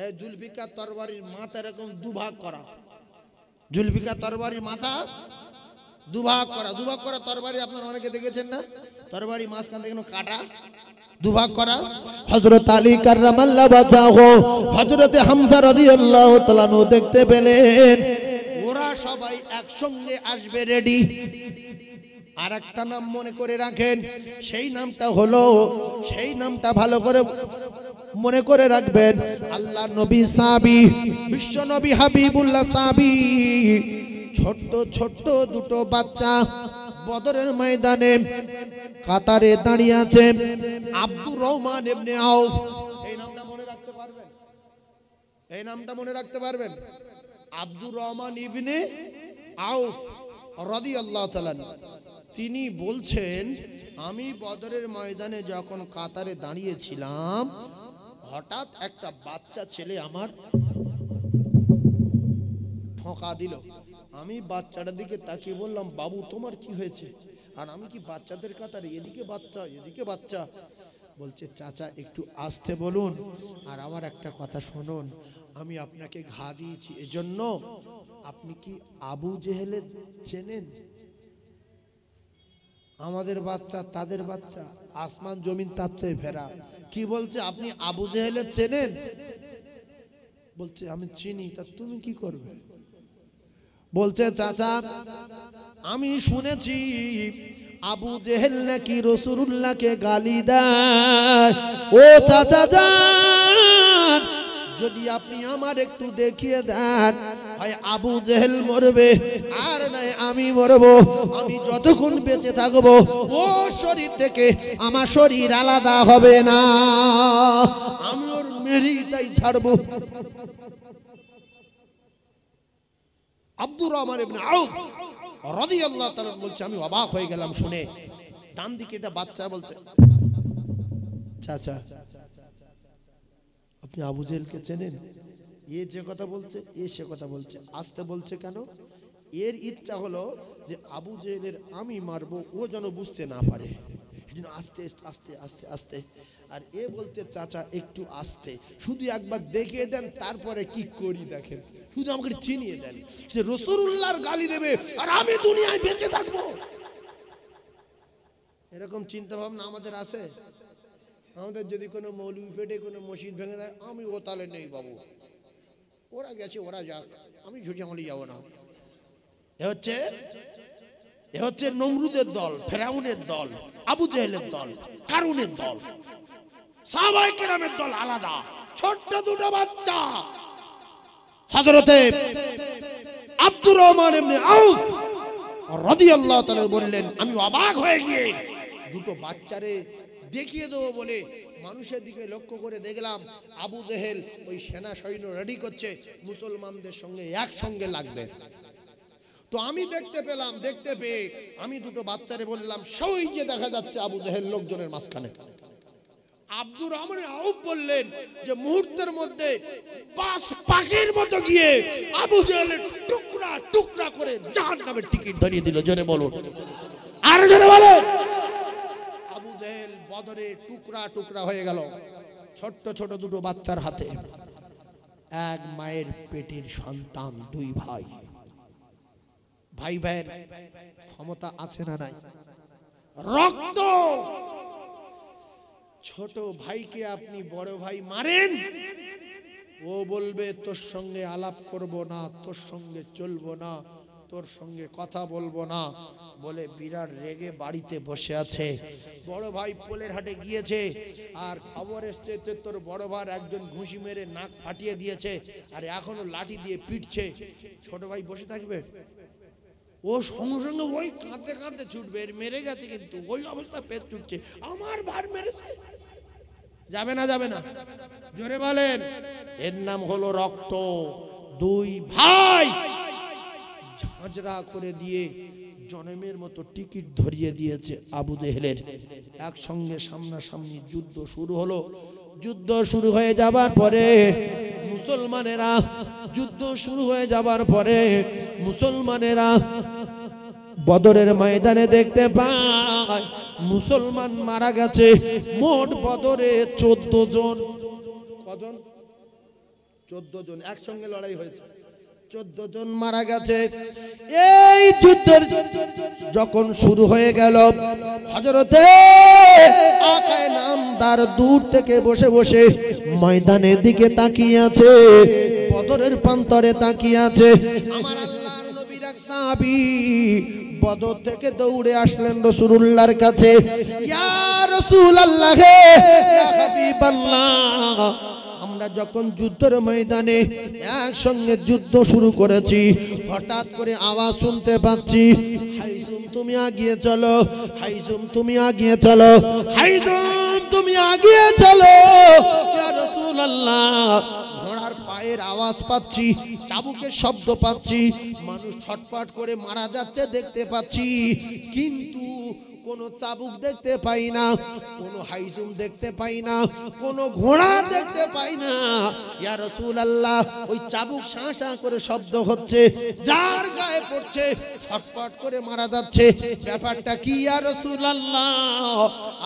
এই জুলফিকার তরবারির মাথা এরকম দুভাগ করা, জুলফিকার তরবারির মাথা দুভাগ করা তরবারি আপনারা অনেকে দেখেছেন না? তরবারি মাঝখান থেকে কাটা, দুভাগ করা। হযরত আলী কাররামাল্লাহু ওয়াজহাহু হযরত হামজা রাদিয়াল্লাহু তাআলা নু দেখতে পেলেন ওরা সবাই একসঙ্গে আসবে রেডি। আর একটা নাম মনে করে রাখেন, সেই নামটা হলো, সেই নামটা ভালো করে মনে করে রাখবেন, আল্লাহ নবী সাহাবী, বিশ্ব নবী হাবিবুল্লাহ সাহাবী। ছোট্ট ছোট্ট দুটো বাচ্চা বদরের ময়দানে কাতারে দাঁড়িয়ে আছে। আব্দুর রহমান ইবনে আউফ, এই নামটা মনে রাখতে পারবেন? এই নামটা মনে রাখতে পারবেন? আব্দুর রহমান ইবনে আউফ রাদিয়াল্লাহু তাআলা। তিনি বলছেন, আমি বদরের ময়দানে যখন কাতারে দাঁড়িয়েছিলাম, হঠাৎ একটা বাচ্চা ছেলে আমার ঠোকা দিল। আমি বাচ্চাটার দিকে তাকিয়ে বললাম, বাবু তোমার কি হয়েছে? আর আমি কি বাচ্চাদের কাতারে, এদিকে বাচ্চা এদিকে বাচ্চা। বলছে, চাচা একটু আস্তে বলুন, আর আমার একটা কথা শুনুন, আমি আপনাকে ঘা দিয়েছি এজন্য। আপনি কি আবু জেহেলের চেনেন? আমাদের বাচ্চা তাদের বাচ্চা, আসমান জমিন তার চেয়ে ফেরা। কি বলছে, আপনি আবু জেহেলের চেনেন? বলছে, আমি চিনি। তা তুমি কি করবে? বলছে, চাচা আমি শুনেছি আবু জেহেল নাকি রাসূলুল্লাহকে গালি দেয়। ও চাচা যান, যদি আপনি আমার একটু দেখিয়ে দেন, হয় আবু জেহেল মরবে আর নাই আমি মরবো। আমি যতক্ষণ বেঁচে থাকবো ও শরীর থেকে আমার শরীর আলাদা হবে না, আমি ওর মেরেই তাই ছাড়বো। আব্দুর রহমান ইবনে আউফ রাদিয়াল্লাহু তাআলা বলছে, আমি অবাক হয়ে গেলাম শুনে। ডান দিকে এটা বাচ্চা বলছে, চাচা আপনি আবু জেহেলকে চেনেন? এ যে কথা বলছে, এ সে কথা বলছে। আসতে বলছে কেন? এর ইচ্ছা হলো যে আবু জেহেলের আমি মারবো, ও যেন বুঝতে না পারে। আস্তে আস্তে আস্তে আস্তে। আর এ বলতে, চাচা একটু আস্তে, শুধু একবার দেখিয়ে দেন, তারপরে কি করি দেখেন, শুধু আমাকে চিনিয়ে দেন। সে রাসূলুল্লাহর গালি দেবে আর আমি দুনিয়ায় বেঁচে থাকবো, এরকম চিন্তা ভাবনা আমাদের আছে? আমাদের যদি কোনো মৌলবি পেটে কোনো মসজিদ ভেঙে দেয়, আমি ও তালে নেই বাবু, ওরা গেছে ওরা যাক, আমি ঝুঁঝামলি যাবো না। এ হচ্ছে নমরুদের দল, ফেরাউনের দল, আবু জেহেলের দল, কারুনের দল। সাহাবায়ে কেরামের দল আলাদা। ছোট্ট দুটো বাচ্চা হযরতে আব্দুর রহমান ইবনে আউফ রাদিয়াল্লাহু তাআলা বললেন, আমি অবাক হয়ে গিয়ে দুটো বাচ্চারে দেখিয়ে দেবো বলে মানুষের দিকে লক্ষ্য করে দেখলাম আবু জেহেল ওই সেনা সৈন্য রেডি করছে, মুসলমানদের সঙ্গে একসঙ্গে লাগবে। তো আমি দেখতে পেলাম, দেখতে পেয়ে আমি দুটো বাচ্চারে বললাম, সই যে দেখা যাচ্ছে আবু জেহেল লোকজনের মাঝখানে। আব্দুর রহমান আউফ বললেন যে মুহূর্তের মধ্যে পাঁচ পাখির মতো গিয়ে আবু জেহেলের টুকরা টুকরা করে জাহান্নামের টিকিট ধরিয়ে দিল। জোরে বলুন, আর জোরে বলুন। আবু জেহেল বদরে টুকরা টুকরা হয়ে গেল, ছোট্ট ছোট দুটো বাচ্চার হাতে। এক মায়ের পেটের সন্তান, দুই ভাই। ভাই ভাইয়ের ক্ষমতা আছে না নাই? রক্ত। ছোট ভাইকে আপনি বড় ভাই মারেন, ও বলবে তোর সঙ্গে আলাপ করব না, তোর সঙ্গে চলবো না, তোর সঙ্গে কথা বলবো না বলে বিরাট রেগে বাড়িতে বসে আছে। বড় ভাই পোলের হাটে গিয়েছে, আর খবর এসছে যে তোর বড় ভাই একজন ঘুষি মেরে নাক ফাটিয়ে দিয়েছে, আর এখনো লাঠি দিয়ে পিটছে। ছোট ভাই বসে থাকবে? ও সঙ্গে সঙ্গে ওই কাঁদতে কাঁদতে ছুটবে, এর মেরে গেছে কিন্তু ওই অবস্থা পেট ছুটছে, আমার ভাই মেরেছে। যাবে না? যাবে না? জোরে বলেন। এর নাম হলো রক্ত। দুই ভাই ঝাঁঝরা করে দিয়ে জনমের মতো টিকিট ধরিয়ে দিয়েছে আবু জেহেলের। একসঙ্গে সামনাসামনি যুদ্ধ শুরু হলো। যুদ্ধ শুরু হয়ে যাবার পরে মুসলমানেরা বদরের ময়দানে দেখতে পায় মুসলমান মারা গেছে মোট বদরে 14 জন। কজন? 14 জন একসঙ্গে লড়াই হয়েছে। 14 জন মারা গেছে। এই যুদ্ধ যখন শুরু হয়ে গেল, হযরতে আকায়ে নামদার দূর থেকে বসে বসে ময়দানের দিকে তাকিয়ে আছে, বদরের প্রান্তরে তাকিয়ে আছে। আমার আল্লাহর নবীর এক সাহাবী বদর থেকে দৌড়ে আসলেন রাসূলুল্লাহর কাছে। ইয়া রাসূলুল্লাহ, ইয়া হাবিবাল্লাহ, আমরা যখন যুদ্ধের ময়দানে একসঙ্গে যুদ্ধ শুরু করেছি, হঠাৎ করে আওয়াজ শুনতে পাচ্ছি, হাইজুম তুমি আগিয়ে চলো, হাইজুম তুমি আগিয়ে চলো, হাইজুম তুমি আগিয়ে চলো। ইয়া রাসূলুল্লাহ, ঘোড়ার পায়ের আওয়াজ পাচ্ছি, চাবুকের শব্দ পাচ্ছি, মানুষ ছটপট করে মারা যাচ্ছে দেখতে পাচ্ছি, কিন্তু কোনো চাবুক দেখতে পাই না, কোনো হাইজুম দেখতে পাই না, কোনো ঘোড়া দেখতে পাই না। ইয়া রাসূলুল্লাহ, ওই চাবুক শাঁ শাঁ করে শব্দ হচ্ছে, যার গায়ে পড়ছে ছটপট করে মারা যাচ্ছে। ব্যাপারটা কি ইয়া রাসূলুল্লাহ?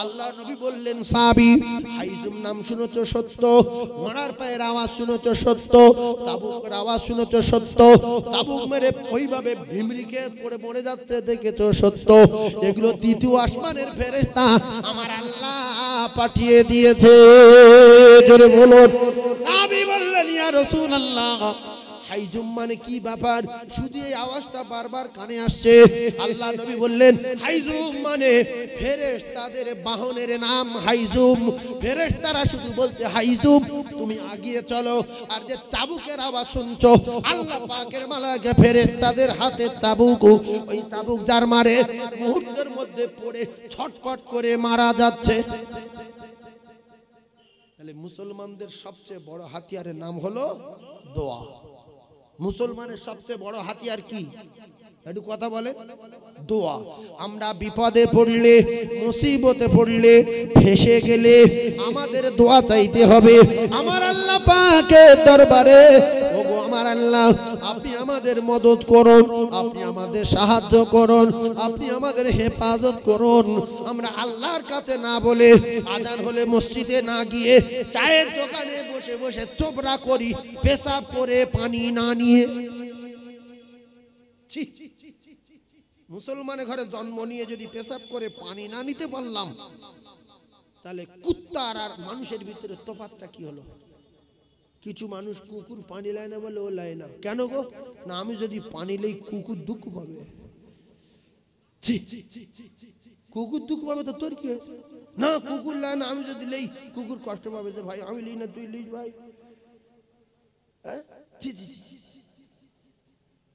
আল্লাহ নবী বললেন, সাহাবী, হাইজুম নাম শুনেছো সত্য, ঘোড়ার পায়ের আওয়াজ শুনেছো সত্য, চাবুকের আওয়াজ শুনেছো সত্য, চাবুক মেরে ওইভাবে ভিমরিকে পড়ে মরে যাচ্ছে দেখেছো সত্য। এগুলো তৃতীয় আসমানের ফেরেশতা আমার আল্লাহ পাঠিয়ে দিয়েছে। জোরে বলুন। সাহাবী বললেন, ইয়া রাসূলুল্লাহ, হাইজুম মানে কি ব্যাপার? শুধু এই আওয়াজটা বারবার কানে আসছে। আল্লাহ নবী বললেন, হাইজুম মানে ফেরেশতাদের বাহনের নাম হাইজুম। ফেরেশতারা শুধু বলছে, হাইজুম তুমি আগিয়ে চলো। আর যে চাবুকের আওয়াজ শুনছো, আল্লাহ পাকের মালাকে ফেরেশতাদের হাতে চাবুক, ওই চাবুক যার মারে মুহূর্তের মধ্যে পড়ে ছটফট করে মারা যাচ্ছে। তাহলে মুসলমানদের সবচেয়ে বড় হাতিয়ারের নাম হলো দোয়া। মুসলমানের সবচেয়ে বড় হাতিয়ার কি? একটু কথা বলে। দোয়া। আমরা বিপদে পড়লে, মুসিবতে পড়লে, ফেসে গেলে আমাদের দোয়া চাইতে হবে আমার আল্লাহ পাকের দরবারে। ওগো আমার আল্লাহ, আপনি আমাদের মদদ করুন, আপনি আমাদের সাহায্য করুন, আপনি আমাদের হেফাজত করুন। আমরা আল্লাহর কাছে না বলে, আজান হলে মসজিদে না গিয়ে, চায়ের দোকানে বসে বসে চোপড়া করি, পেশাব করে পানি না নিয়ে। মুসলমানের ঘরে জন্ম নিয়ে যদি পেশাব করে পানি না নিতে পারলাম, তাহলে কুত্তার আর মানুষের ভিতরে তফাৎটা কি হলো? কিছু মানুষ কুকুর পানি লায় না বলে ও লায় না। কেন গো? না, আমি যদি পানি লই কুকুর দুঃখ পাবে। কুকুর দুঃখ পাবে তো তোর কি হয়েছে? না, কুকুর লায় না, আমি যদি লই কুকুর কষ্ট পাবে যে ভাই আমি লই না, তুই লিস ভাই।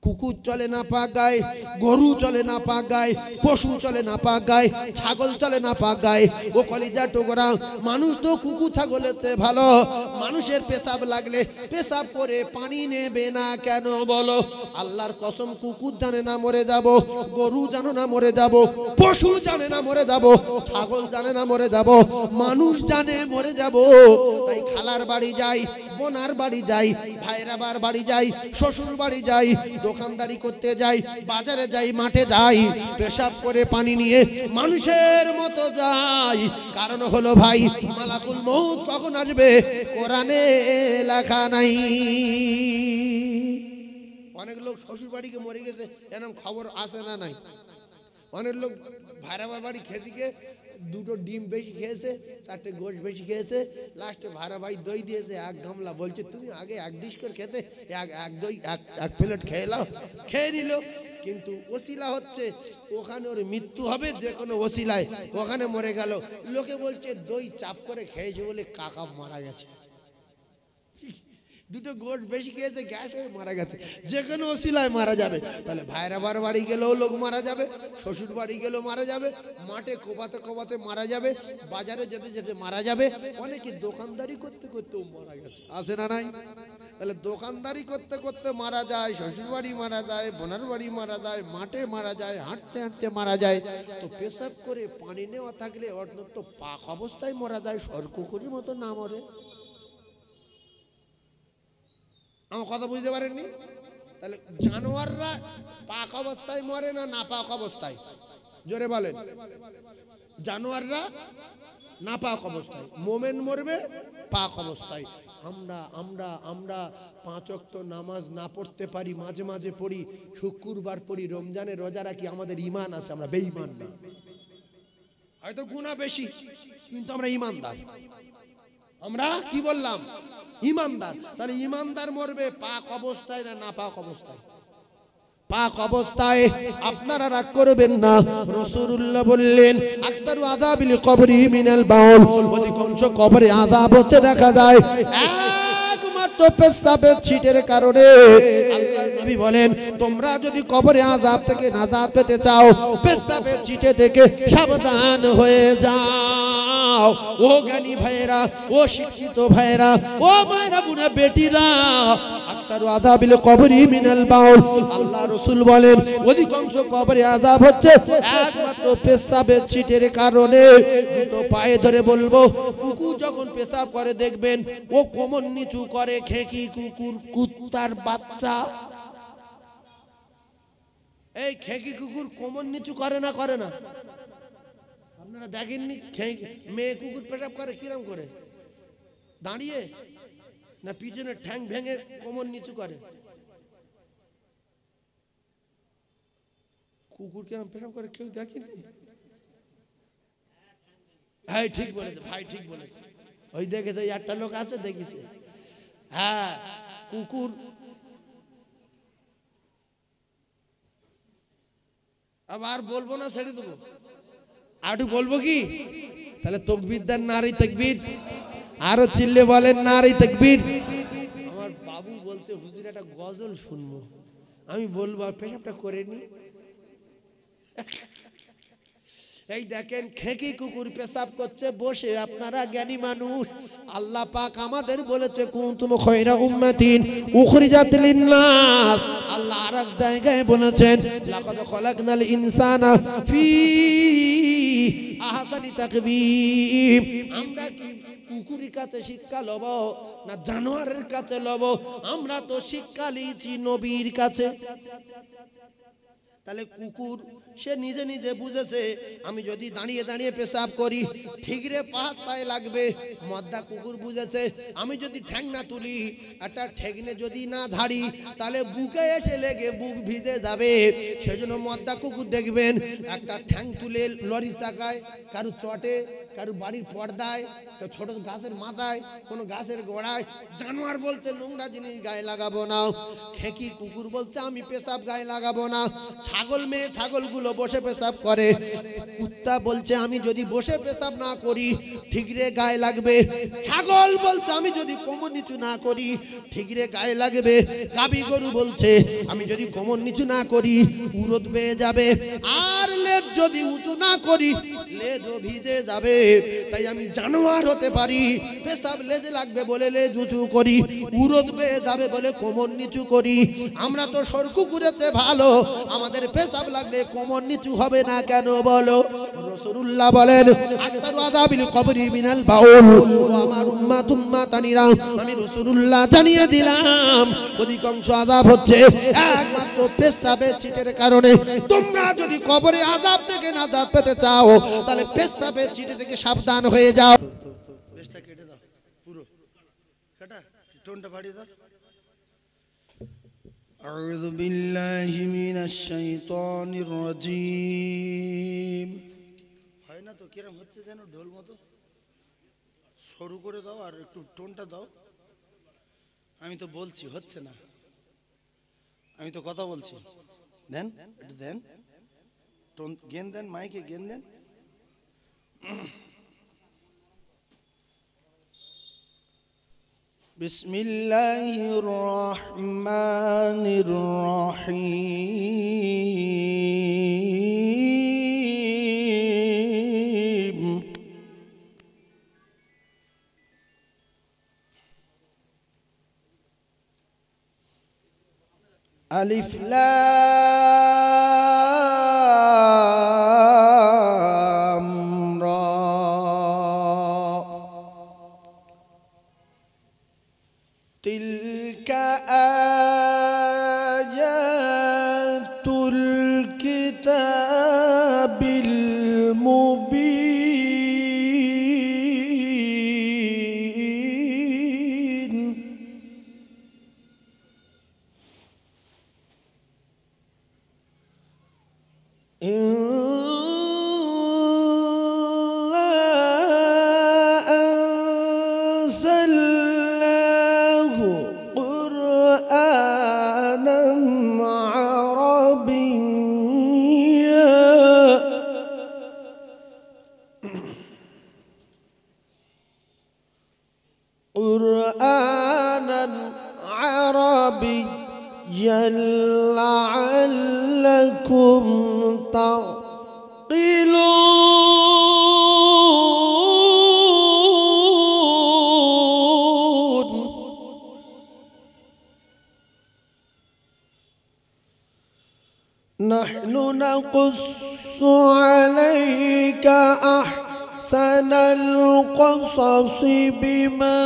কুকুর চলে না পাক গায়ে, গরু চলে না পাক গায়ে, পশু চলে না পাক গায়ে, ছাগল চলে না পাক গায়ে। ও কলিজা টুকরা, মানুষ তো কুকুর ছাগলের চেয়ে ভালো। মানুষের পেশাব লাগলে পেশাব করে পানি নেবে না কেন বলো? আল্লাহর কসম, কুকুর জানে না মরে যাব, গরু জানে না মরে যাব, পশু জানে না মরে যাব, ছাগল জানে না মরে যাব, মানুষ জানে মরে যাব। তাই খালার বাড়ি যাই, বোনার বাড়ি যাই, ভাইরাবার বাড়ি যাই, শ্বশুর বাড়ি যাই, দোকানদারি করতে যাই, বাজারে যাই, মাঠে যাই, পেশাব করে পানি নিয়ে মানুষের মতো যাই। কারণ হলো ভাই, মালাকুল মউত কখন আসবে কোরআনে লেখা নাই। অনেক লোক শ্বশুর বাড়িকে মরে গেছে এরকম খবর আসে না নাই। অনেক লোক ভাইরাবার বাড়ি খেদিকে দুটো ডিম বেশি খেয়েছে, চারটে গোশ বেশি খেয়েছে, লাস্টে ভাড়া ভাই দই দিয়েছে এক গামলা, বলছে তুমি আগে এক ডিশ করে খেতে, এক প্লেট খেয়ে নাও। খেয়ে নিল, কিন্তু ওসিলা হচ্ছে ওখানে ওর মৃত্যু হবে যে কোনো ওসিলায়, ওখানে মরে গেল। লোকে বলছে দই চাপ করে খেয়েছে বলে কাকা মারা গেছে। দুটো গোশ বেশি খেয়েছে, গ্যাস হয়ে মারা গেছে, যে কোনো ওসিলায় মারা যাবে। তাহলে ভাইরাবার বাড়ি গেলেও লোক মারা যাবে, শ্বশুর বাড়ি গেলেও মারা যাবে, মাঠে কোপাতে কোপাতে মারা যাবে, বাজারে যেতে যেতে মারা যাবে, অনেকে দোকানদারি করতে করতেও মারা গেছে, আছে না নাই? তাহলে দোকানদারি করতে করতে মারা যায়, শ্বশুর বাড়ি মারা যায়, বোনার বাড়ি মারা যায়, মাঠে মারা যায়, হাঁটতে হাঁটতে মারা যায়। তো পেশাব করে পানি নেওয়া থাকলে অন্তত পাক অবস্থায় মারা যায়, সরকুকুরির মতো না মরে। আমার কথা বুঝতে পারেননি? তাহলে জানোয়াররা পাক অবস্থায় মরে না না পাক অবস্থায়? জোরে বলেন। জানোয়াররা না পাক অবস্থায়, মোমেন মরবে পাক অবস্থায়। আমরা আমরা আমরা 5 ওয়াক্ত নামাজ না পড়তে পারি, মাঝে মাঝে পড়ি, শুক্রবার পড়ি, রমজানে রোজা রাখি, আমাদের ঈমান আছে, আমরা বেঈমান না। হয়তো গুনাহ বেশি কিন্তু আমরা ঈমানদার। আমরা কি বললাম? ঈমানদার। তাহলে ঈমানদার মরবে পাক অবস্থায় না নাপাক অবস্থায়? পাক অবস্থায়। আপনারা রাগ করবেন না, রাসূলুল্লাহ বললেন আকসারু আযাবিল কবরি মিনাল বাউল, অধিকাংশ কবরে আযাব হতে দেখা যায় একমাত্র পেশাবের ছিটের কারণে। আল্লাহর নবী বলেন তোমরা যদি কবরে আযাব থেকে নাজাত পেতে চাও, পেশাবের ছিটে থেকে সাবধান হয়ে যাও। ও জ্ঞানী ভাইরা, ও শিক্ষিত ভাইরা, ও মায়েরা, বুনা বেটিরা, আকসারু আযাবিল কবরি মিনাল বাউল, আল্লাহ রাসূল বলেন অধিকাংশ কবরে আযাব হচ্ছে একমাত্র পেশাবের ছিটের কারণে। দুটো পায়ে ধরে বলবো, কুকুর যখন পেশাব করে দেখবেন ও কোমর নিচু করে, খেকি কুকুর, কুত্তার বাচ্চা। এই খেকি কুকুর কোমর নিচু করে না? করে না? আপনারা দেখেননি মেয়ে কুকুর পেশাব করে কিরম করে? দাঁড়িয়ে না পিছনে ঠ্যাং ভেঙে কোমর নিচু করে? কুকুর কিরম পেশাব করে কেউ দেখেনি? হ্যাঁ ঠিক বলেছে ভাই, ঠিক বলেছে। ওই দেখেছে, একটা লোক আছে দেখিছে। হ্যাঁ কুকুর আবার বলবো না, ছেড়ে দেবো। আর বলবো কি? তাহলে তাকবীর দেন, নারে তাকবীর। আরো চিল্লে বলেন নারে তাকবীর। আমার বাবু বলছে হুজুর একটা গজল শুনবো। আমি বলবো পেশাবটা করে নি। এই দেখেন খেকি কুকুর পেশাব করছে বসে। আপনারা জ্ঞানী মানুষ, আল্লাহ পাক আমাদের বলেছে কুনতুম খায়রা উম্মাতিন উখরিজাত লিন-নাস। আল্লাহ আরেক জায়গায় বলেছেন লাকাদ খালাকনাল ইনসানা ফি আহসানি তাকবীম। আমরা কি কুকুরের কাছে শিক্ষা লব না জানোয়ারের কাছে লব? আমরা তো শিক্ষা লিয়েছি নবীর কাছে। তাহলে কুকুর সে নিজে নিজে বুঝেছে আমি যদি দাঁড়িয়ে দাঁড়িয়ে পেশাব করি ঠিকরে পাহাড় পায়ে লাগবে। মদ্দা কুকুর বুঝেছে আমি যদি ঠ্যাং না তুলি, একটা ঠেকনে যদি না ঝাড়ি, তাহলে বুকে এসে লেগে বুক ভিজে যাবে। সেজন্য মদ্দা কুকুর দেখবেন একটা ঠ্যাং তুলে লরি চাকায়, কারু চটে, কারু বাড়ির পর্দায়, ছোট গাছের মাথায়, কোনো গাছের গোড়ায়। জানোয়ার বলতে নোংরা জিনিস গায়ে লাগাবো না। খেকি কুকুর বলছে আমি পেশাব গায়ে লাগাবো না। ছাগল মেয়ে ছাগলগুলো বসে পেশাব করে। কুত্তা বলছে আমি যদি বসে পেশাব না করি ঠিকরে গায়ে লাগবে। ছাগল বলছে আমি যদি কোমর নিচু না করি ঠিকরে গায়ে লাগবে। গাবি গরু বলছে আমি যদি কোমর নিচু না করি উরদ বেয়ে যাবে। আর লেজ যদি উঁচু না করি লেজও ভিজে যাবে। তাই আমি জানোয়ার হতে পারি, পেশাব লেজে লাগবে বলে লেজ উঁচু করি, উরদ বেয়ে যাবে বলে কোমর নিচু করি। আমরা তো সর কুকুরেতে ভালো, আমাদের পেশাব লাগলে কোমর নিচু হবে না কেন বলো? রাসূলুল্লাহ বলেন আকসারু আযাবিল কবরি মিনাল বাউল। ও আমার উম্মাত উম্মাতানিরা, আমি রাসূলুল্লাহ জানিয়ে দিলাম অধিকাংশ আযাব হচ্ছে একমাত্র পেশাবের ছিটের কারণে। তোমরা যদি কবরে আযাব থেকে নাজাত পেতে চাও তাহলে পেশাবের ছিটে থেকে সাবধান হয়ে যাও। পেশটা কেটে দাও, পুরো কাটা, টোনটা বাড়িয়ে দাও। আউযু বিল্লাহি মিনাশ শাইতানির রাজীম। হয় না তো কিরম হচ্ছে যেন ঢোল মতো। শুরু করে দাও আর একটু টোনটা দাও। আমি তো বলছি হচ্ছে না, আমি তো কথা বলছি। দেন একটু দেন টোন, গেন দেন, মাইকে গেন দেন। বিসমিল্লাহির রহমানির রহিম। আলিফ লাম রা। তিলকা আয়াতুল কিতাবিল মুবিন। قرآنا عربيا لعلكم تعقلون. نحن نقص عليك أحسن القصص بما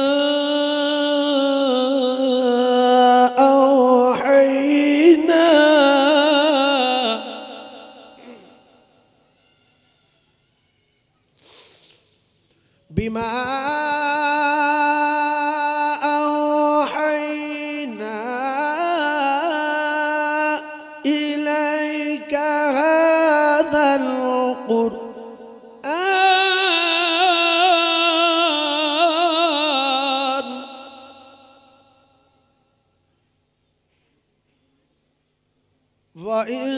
أوحينا إليك هذا القرآن وإن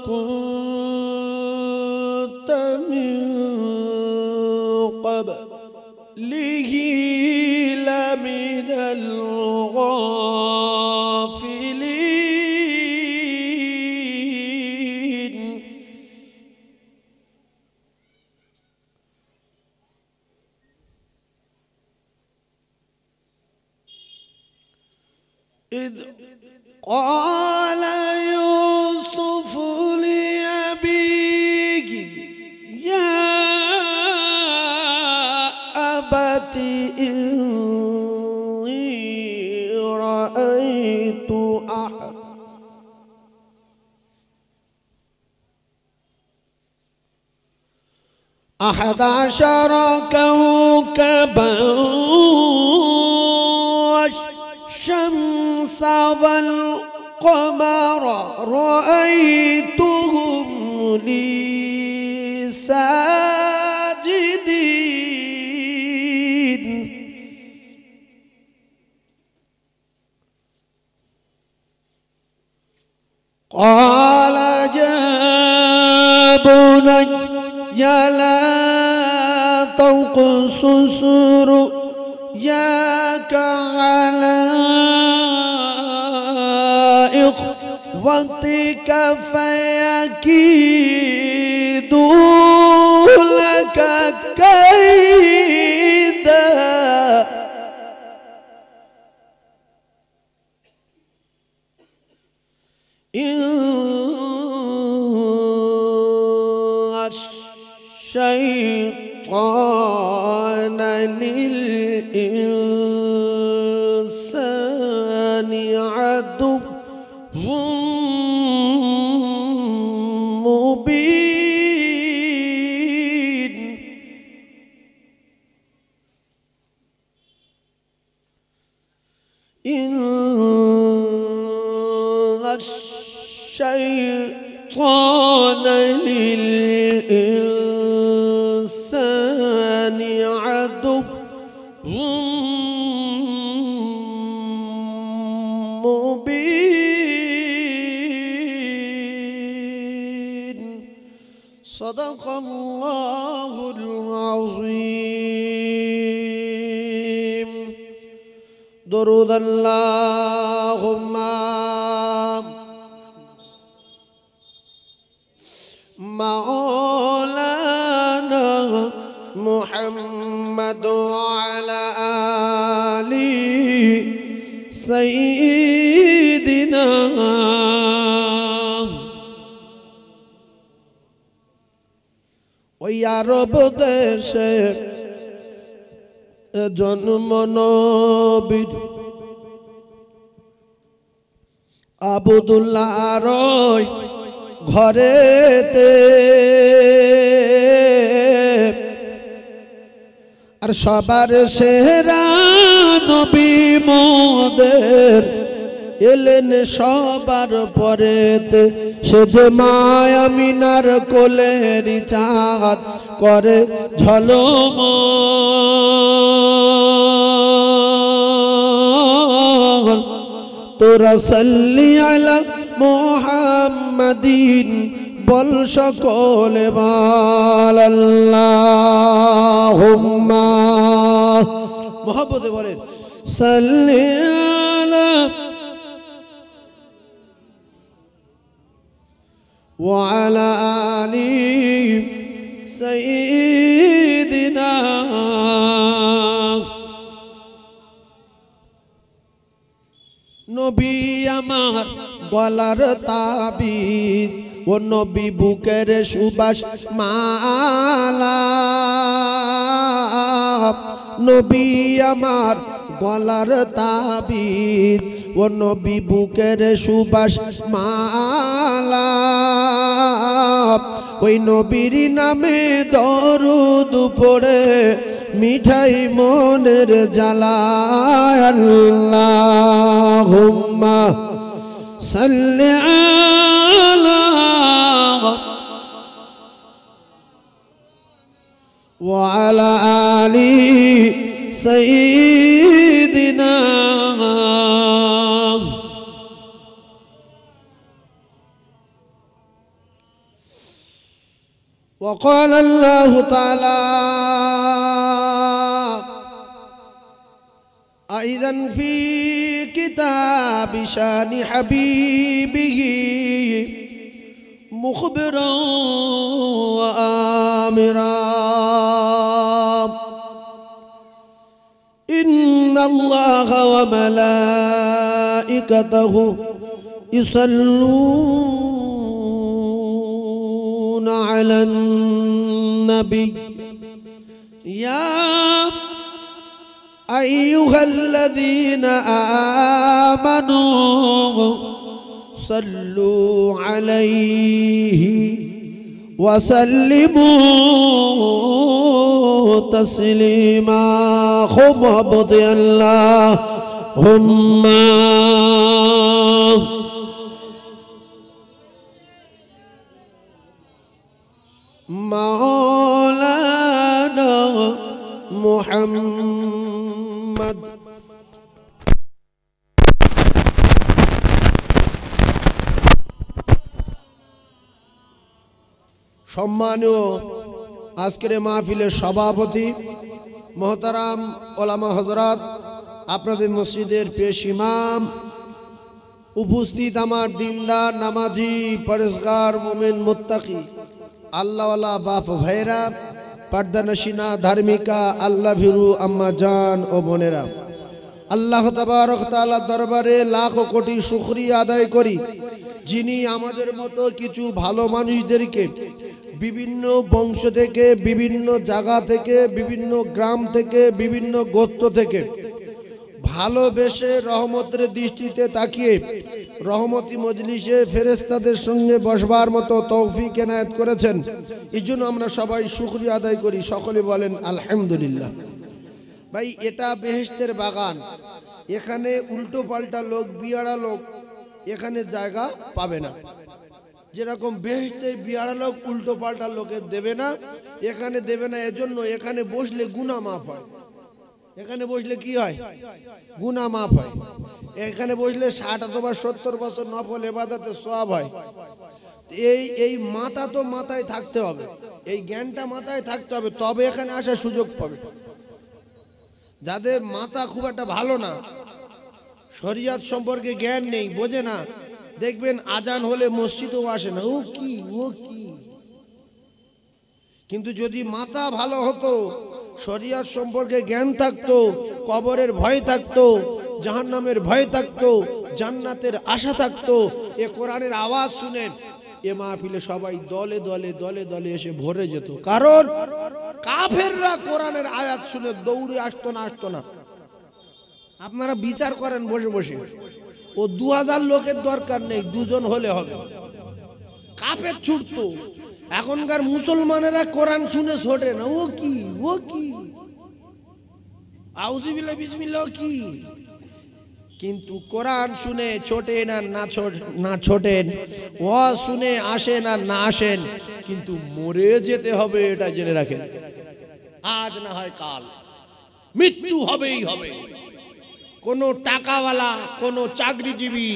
كنت من قبله لمن الغافلين. إذ قال يوسف لأبيه يا أبت إني رأيت أحد عشر كوكبا والشمس والقمر رأيتهم لي ساجدين. قال يا بني لا تقصص رؤياك على إخوتك فيكيدوا لك كيدا. إن الشيطان للإنسان عدو مبين. إن الشيطان للإنسان عدو مبين. صدق الله العظيم. درود اللهم مولانا محمد وعلى آل سيدنا. ওই আরব দেশে জন্ম নবীর আবদুল্লাহর ঘরেতে আর সবার সেরা নবী মোদের এলেন সবার পরেতে, সে যে মায়া মিনার কোলের চাঁদ করে ঝলমল। তোরা সাল্লি আলা মুহাম্মাদিন বল সকলে বল আল্লাহুম্মা, মুহাব্বতে বলেন সাল্লি আলা ওয়া আলা আলি সাইয়্যিদিনা। নবী আমার গলার তাবিজ, ও নবী বুকের সুবাস মালা। নবী আমার গলার তাবিজ, ও নবী বুকের সুবাস মালা। ওই নবীর নামে দরুদ পড়ে মিঠাই মনের জ্বালা। আল্লাহুম্মা সাল্লি আলা ওয়া আলা আলি সাইয়্যিদিনা। وقال الله تعالى أيضا في كتاب شان حبيبه مخبرا وآمرا إن الله وملائكته يصلون على النبي يا أيها الذين آمنوا صلوا عليه وسلموا تسليما. خمبط اللهم مولانا محمد সম্মানীয় আজকের মাহফিলের সভাপতি মোহতারাম ওলামা হযরত, আপনাদের মসজিদের পেশ ইমাম, উপস্থিত আমার দিনদার নামাজি পরেজগার মুমিন মুত্তাকি আল্লাহওয়ালা বাপ ভাইরা, পর্দানশিনা ধার্মিকা আল্লাহ ভীরু আম্মা জান ও বোনেরা, আল্লাহ তাবারক তাআলার দরবারে লাখো কোটি শুকরিয়া আদায় করি, যিনি আমাদের মতো কিছু ভালো মানুষদেরকে বিভিন্ন বংশ থেকে, বিভিন্ন জায়গা থেকে, বিভিন্ন গ্রাম থেকে, বিভিন্ন গোত্র থেকে ভালোবেসে রহমতের দৃষ্টিতে তাকিয়ে রহমতি মজলিসে ফেরেশতাদের সঙ্গে বসবার মতো তৌফিক এনায়েত করেছেন। এই জন্য আমরা সবাই শুকরিয়া আদায় করি, সকলে বলেন আলহামদুলিল্লাহ। ভাই, এটা বেহেশতের বাগান, এখানে উল্টো পাল্টা লোক, বিয়াড়া লোক এখানে জায়গা পাবে না। যেরকম বেহেশতে বিয়াড়া লোক উল্টো পাল্টা লোকের দেবে না, এখানে দেবে না। এজন্য এখানে বসলে গুনাহ মাফ হয়। এখানে বসলে কি হয়? গুনাহ মাফ হয়। এখানে বসলে 60 অথবা 70 বছর নফল ইবাদতের সওয়াব হয়। এই মাথা তো মাথায় থাকতে হবে, এই জ্ঞানটা মাথায় থাকতে হবে, তবে এখানে আসার সুযোগ পাবে। যাদের মাথা খুব একটা ভালো না, শরিয়ত সম্পর্কে জ্ঞান নেই, বোঝে না, দেখবেন আজান হলে মসজিদেও আসে না। ও কি ও কি। কিন্তু যদি মাথা ভালো হতো, শরিয়ত সম্পর্কে জ্ঞান থাকতো, কবরের ভয় থাকতো, জাহান্নামের ভয় থাকতো, জান্নাতের আশা থাকতো, এ কোরআনের আওয়াজ শুনে এ মাহফিলে সবাই দলে দলে দলে দলে এসে ভরে যেত। কারণ কাফেররা কোরআনের আয়াত শুনে দৌড়ে আসতো না। আপনারা বিচার করেন বসে বসে, ও 2000 লোকের দরকার নেই, 2 জন হলে হবে। কাফের ছুটতো, এখনকার মুসলমানেরা কোরআন শুনে ছোটে না। ও কি আউযুবিল্লাহ বিসমিল্লাহ কি কিন্তু কোরআন শুনে ছোটেন আর না ছোটেন, ওয়াজ শুনে আসেন আর না আসেন, কিন্তু মরে যেতে হবে এটা জেনে রাখেন। আজ না হয় কাল মৃত্যু হবেই হবে। কোনো টাকাওয়ালা, কোনো চাকরিজীবী,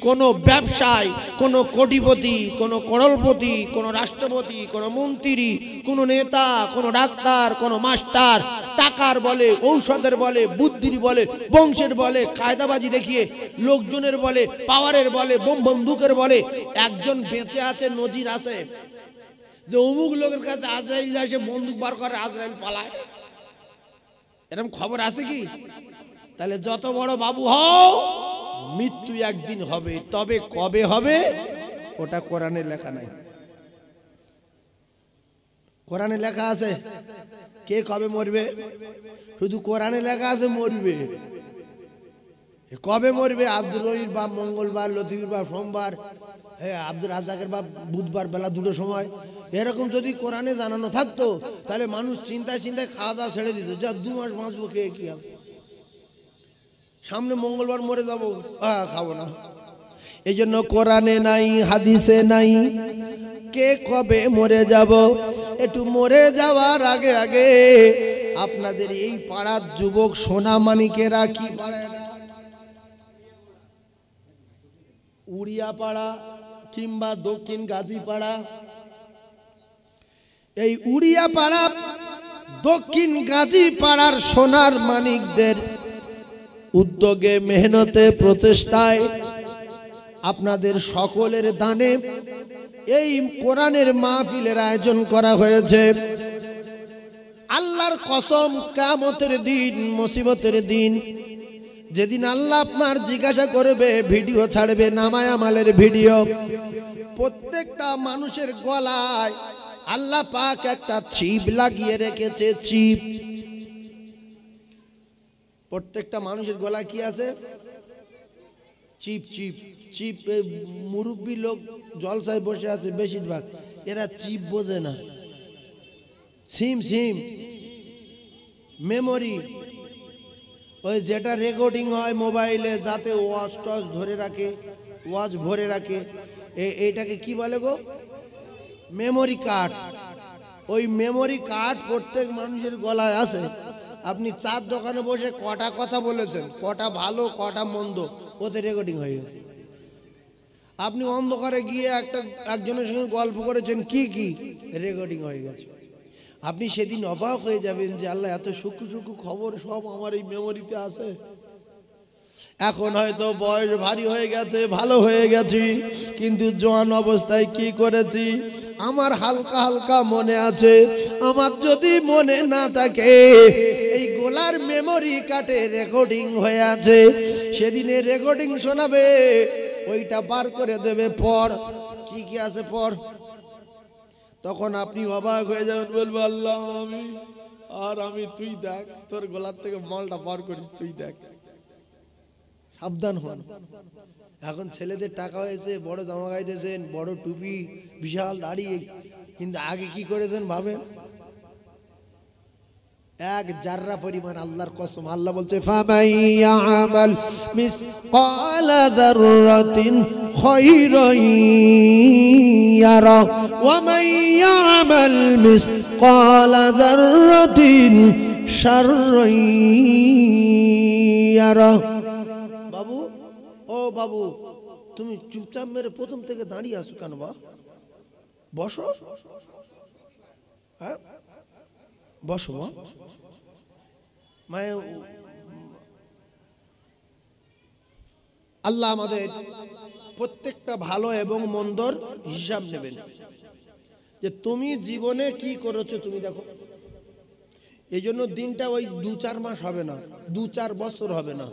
কোনো ব্যবসায়ী, কোনো কোটিপতি, কোনো করোড়পতি, কোনো রাষ্ট্রপতি, কোনো মন্ত্রী, কোনো নেতা, কোনো ডাক্তার, কোনো মাস্টার, টাকার বলে, ঔষধের বলে, বুদ্ধির বলে, বংশের বলে, কায়দাবাজি দেখিয়ে লোকজনের বলে, পাওয়ারের বলে, বন্দুকের বলে, একজন বেঁচে আছে, নজির আছে যে অমুক লোকের কাছে আজরাইল এসে বন্দুক বার করে, আজরাইল পালায়। এরকম খবর আছে কি? তাহলে যত বড় বাবু হও, মৃত্যু একদিন হবে, তবে কবে হবে ওটা কোরআনে লেখা নাই। কোরআনে লেখা আছে কে কবে মরবে, শুধু কোরআনে লেখা আছে মরবে। কবে মরবে? আব্দুর রহির বাপ মঙ্গলবার, লতিফের বাপ সোমবার, হ্যাঁ আব্দুর রাজ্জাকের বাপ বুধবার বেলা 2টোর সময়। এরকম যদি কোরআনে জানানো থাকতো তাহলে মানুষ চিন্তায় চিন্তায় খাওয়া দাওয়া ছেড়ে দিত। যা 2 মাস বাঁচবো, কে কি হবে, সামনে মঙ্গলবার মরে যাবো, খাবো না। এই জন্য কোরআনে নাই, হাদিসে নাই কে কবে মরে যাব। একটু মরে যাওয়ার আগে আগে আপনাদের এই পাড়ার যুবক সোনা মানিকেরা, কি পাড়া এটা, উড়িয়াপাড়া কিংবা দক্ষিণ গাজীপাড়া, এই উড়িয়াপাড়া দক্ষিণ গাজীপাড়ার সোনার মানিকদের উদ্যোগে, মেহনতে, প্রচেষ্টায়, আপনাদের সকলের দানে এই কোরআনের মাহফিলের আয়োজন করা হয়েছে। আল্লাহর কসম, কিয়ামতের দিন, মুসিবতের দিন, যেদিন আল্লাহ আপনার জিজ্ঞাসা করবে, ভিডিও ছাড়বে, নামায় আমালের ভিডিও, প্রত্যেকটা মানুষের গলায় আল্লাহ পাক একটা চিপ লাগিয়ে রেখেছে। চিপ, প্রত্যেকটা মানুষের গলায় কি আছে? চিপ। চিপ চিপ মুরব্বী লোক জলসায় বসে আছে বেশিরভাগ, এরা চিপ বোঝে না। সিম মেমোরি, ওই যেটা রেকর্ডিং হয় মোবাইলে, যাতে ওয়াজ টস ধরে রাখে, ওয়াজ ভরে রাখে, এইটাকে কি বলে গো? Memory card. ওই মেমোরি কার্ড প্রত্যেক মানুষের গলায় আছে। আপনি চার দোকানে বসে কটা কথা বলেছেন, কটা ভালো কটা মন্দ, ওতে রেকর্ডিং হয়ে গেছে। আপনি অন্ধকারে গিয়ে একজনের সঙ্গে গল্প করেছেন, কি রেকর্ডিং হয়ে গেছে। আপনি সেদিন অবাক হয়ে যাবেন যে আল্লাহ, এত সূক্ষ্ম খবর সব আমার এই মেমোরিতে আছে। এখন হয়তো বয়স ভারী হয়ে গেছে, ভালো হয়ে গেছি, কিন্তু জোয়ান অবস্থায় কি করেছি আমার হালকা হালকা মনে আছে। আমার যদি মনে না থাকে, এই গোলার মেমোরি কার্ডে রেকর্ডিং হয়ে আছে, সেদিনে রেকর্ডিং শোনাবে, ওইটা বার করে দেবে, পড় কি আছে পড়। তখন আপনি অবাক হয়ে যাবেন, বলবো আল্লাহ আমি তুই দেখ, তোর গোলার থেকে মলটা বার করিস, তুই দেখ। সাবধান হন। এখন ছেলেদের টাকা হয়েছে, বড় জামা গাইতেছেন, বড় টুপি, বিশাল দাড়ি, কিন্তু আগে কি করেছেন ভাবেন? এক জাররা পরিমাণ, আল্লাহর কসম, আল্লাহ বলছে ফামাইয়ামাল মিসকালা যাররাতিন খায়রান ইয়ারা ওয়া মাইয়ামাল মিসকালা যাররাতিন শাররান ইয়ারা। বাবু, ও বাবু, তুমি চুপচাপ মেরে প্রথম থেকে দাঁড়িয়ে আছো কেন? বসো, হ্যাঁ বসো। আল্লাহ আমাদের প্রত্যেকটা ভালো এবং মন্দর হিসাব নেবেন, যে তুমি জীবনে কি করেছো তুমি দেখো। এই জন্য দিনটা ওই 2-4 মাস হবে না, 2-4 বছর হবে না,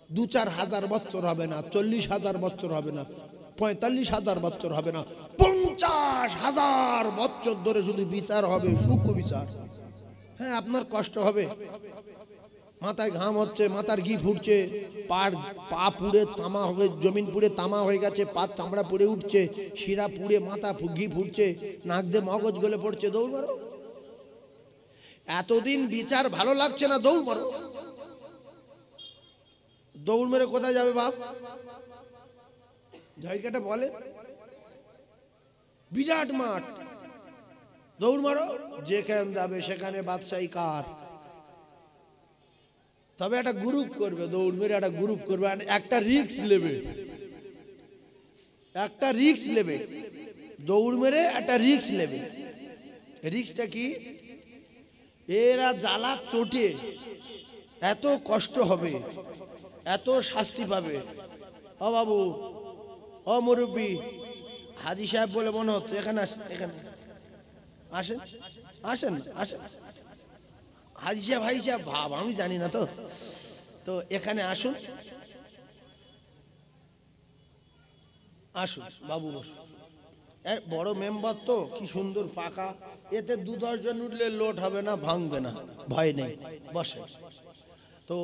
2-4 হাজার বছর হবে না, 40,000 বছর হবে না, 45,000 বছর হবে না, 50,000 বছর ধরে শুধু বিচার হবে, সূক্ষ্ম বিচার। হ্যাঁ, আপনার কষ্ট হবে, মাথায় ঘাম হচ্ছে, মাথার ঘি ফুটছে, পা পুড়ে তামা হবে, জমিন পুড়ে তামা হয়ে গেছে, পা চামড়া পুড়ে উঠছে, শিরা পুড়ে মাথা ঘি ফুটছে, নাক দিয়ে মগজ গলে পড়ছে, দৌড় মারো। এতদিন বিচার ভালো লাগছে না, দৌড় মারো। দৌড় মেরে কোথায় যাবে বাপ? জায়গাটা বলে বিরাট মাঠ, দৌড় মারো, যেখানে যাবে সেখানে বাদশাহী কার। তবে একটা গ্রুপ করবে, দৌড় মেরে একটা গ্রুপ করবে, একটা রিস্ক নেবে, একটা রিস্ক নেবে, দৌড় মেরে একটা রিস্ক নেবে। রিস্কটা কি? এরা জ্বালা চোটে এত কষ্ট হবে, এত শাস্তি পাবে। ও বাবু, ও মুরব্বী, হাজি সাহেব বলে মনে হচ্ছে, এখানে এখানে আসেন, আসেন, আসেন। হাজি সাহেব ভাব আমি জানি না তো, তো এখানে আসুন, আসুন বাবু, বসুন। বড় মেম্বার তো, কি সুন্দর পাকা, এতে 2-10 জন উঠলে লোড হবে না, ভাঙবে না, ভয় নেই, বসে। তো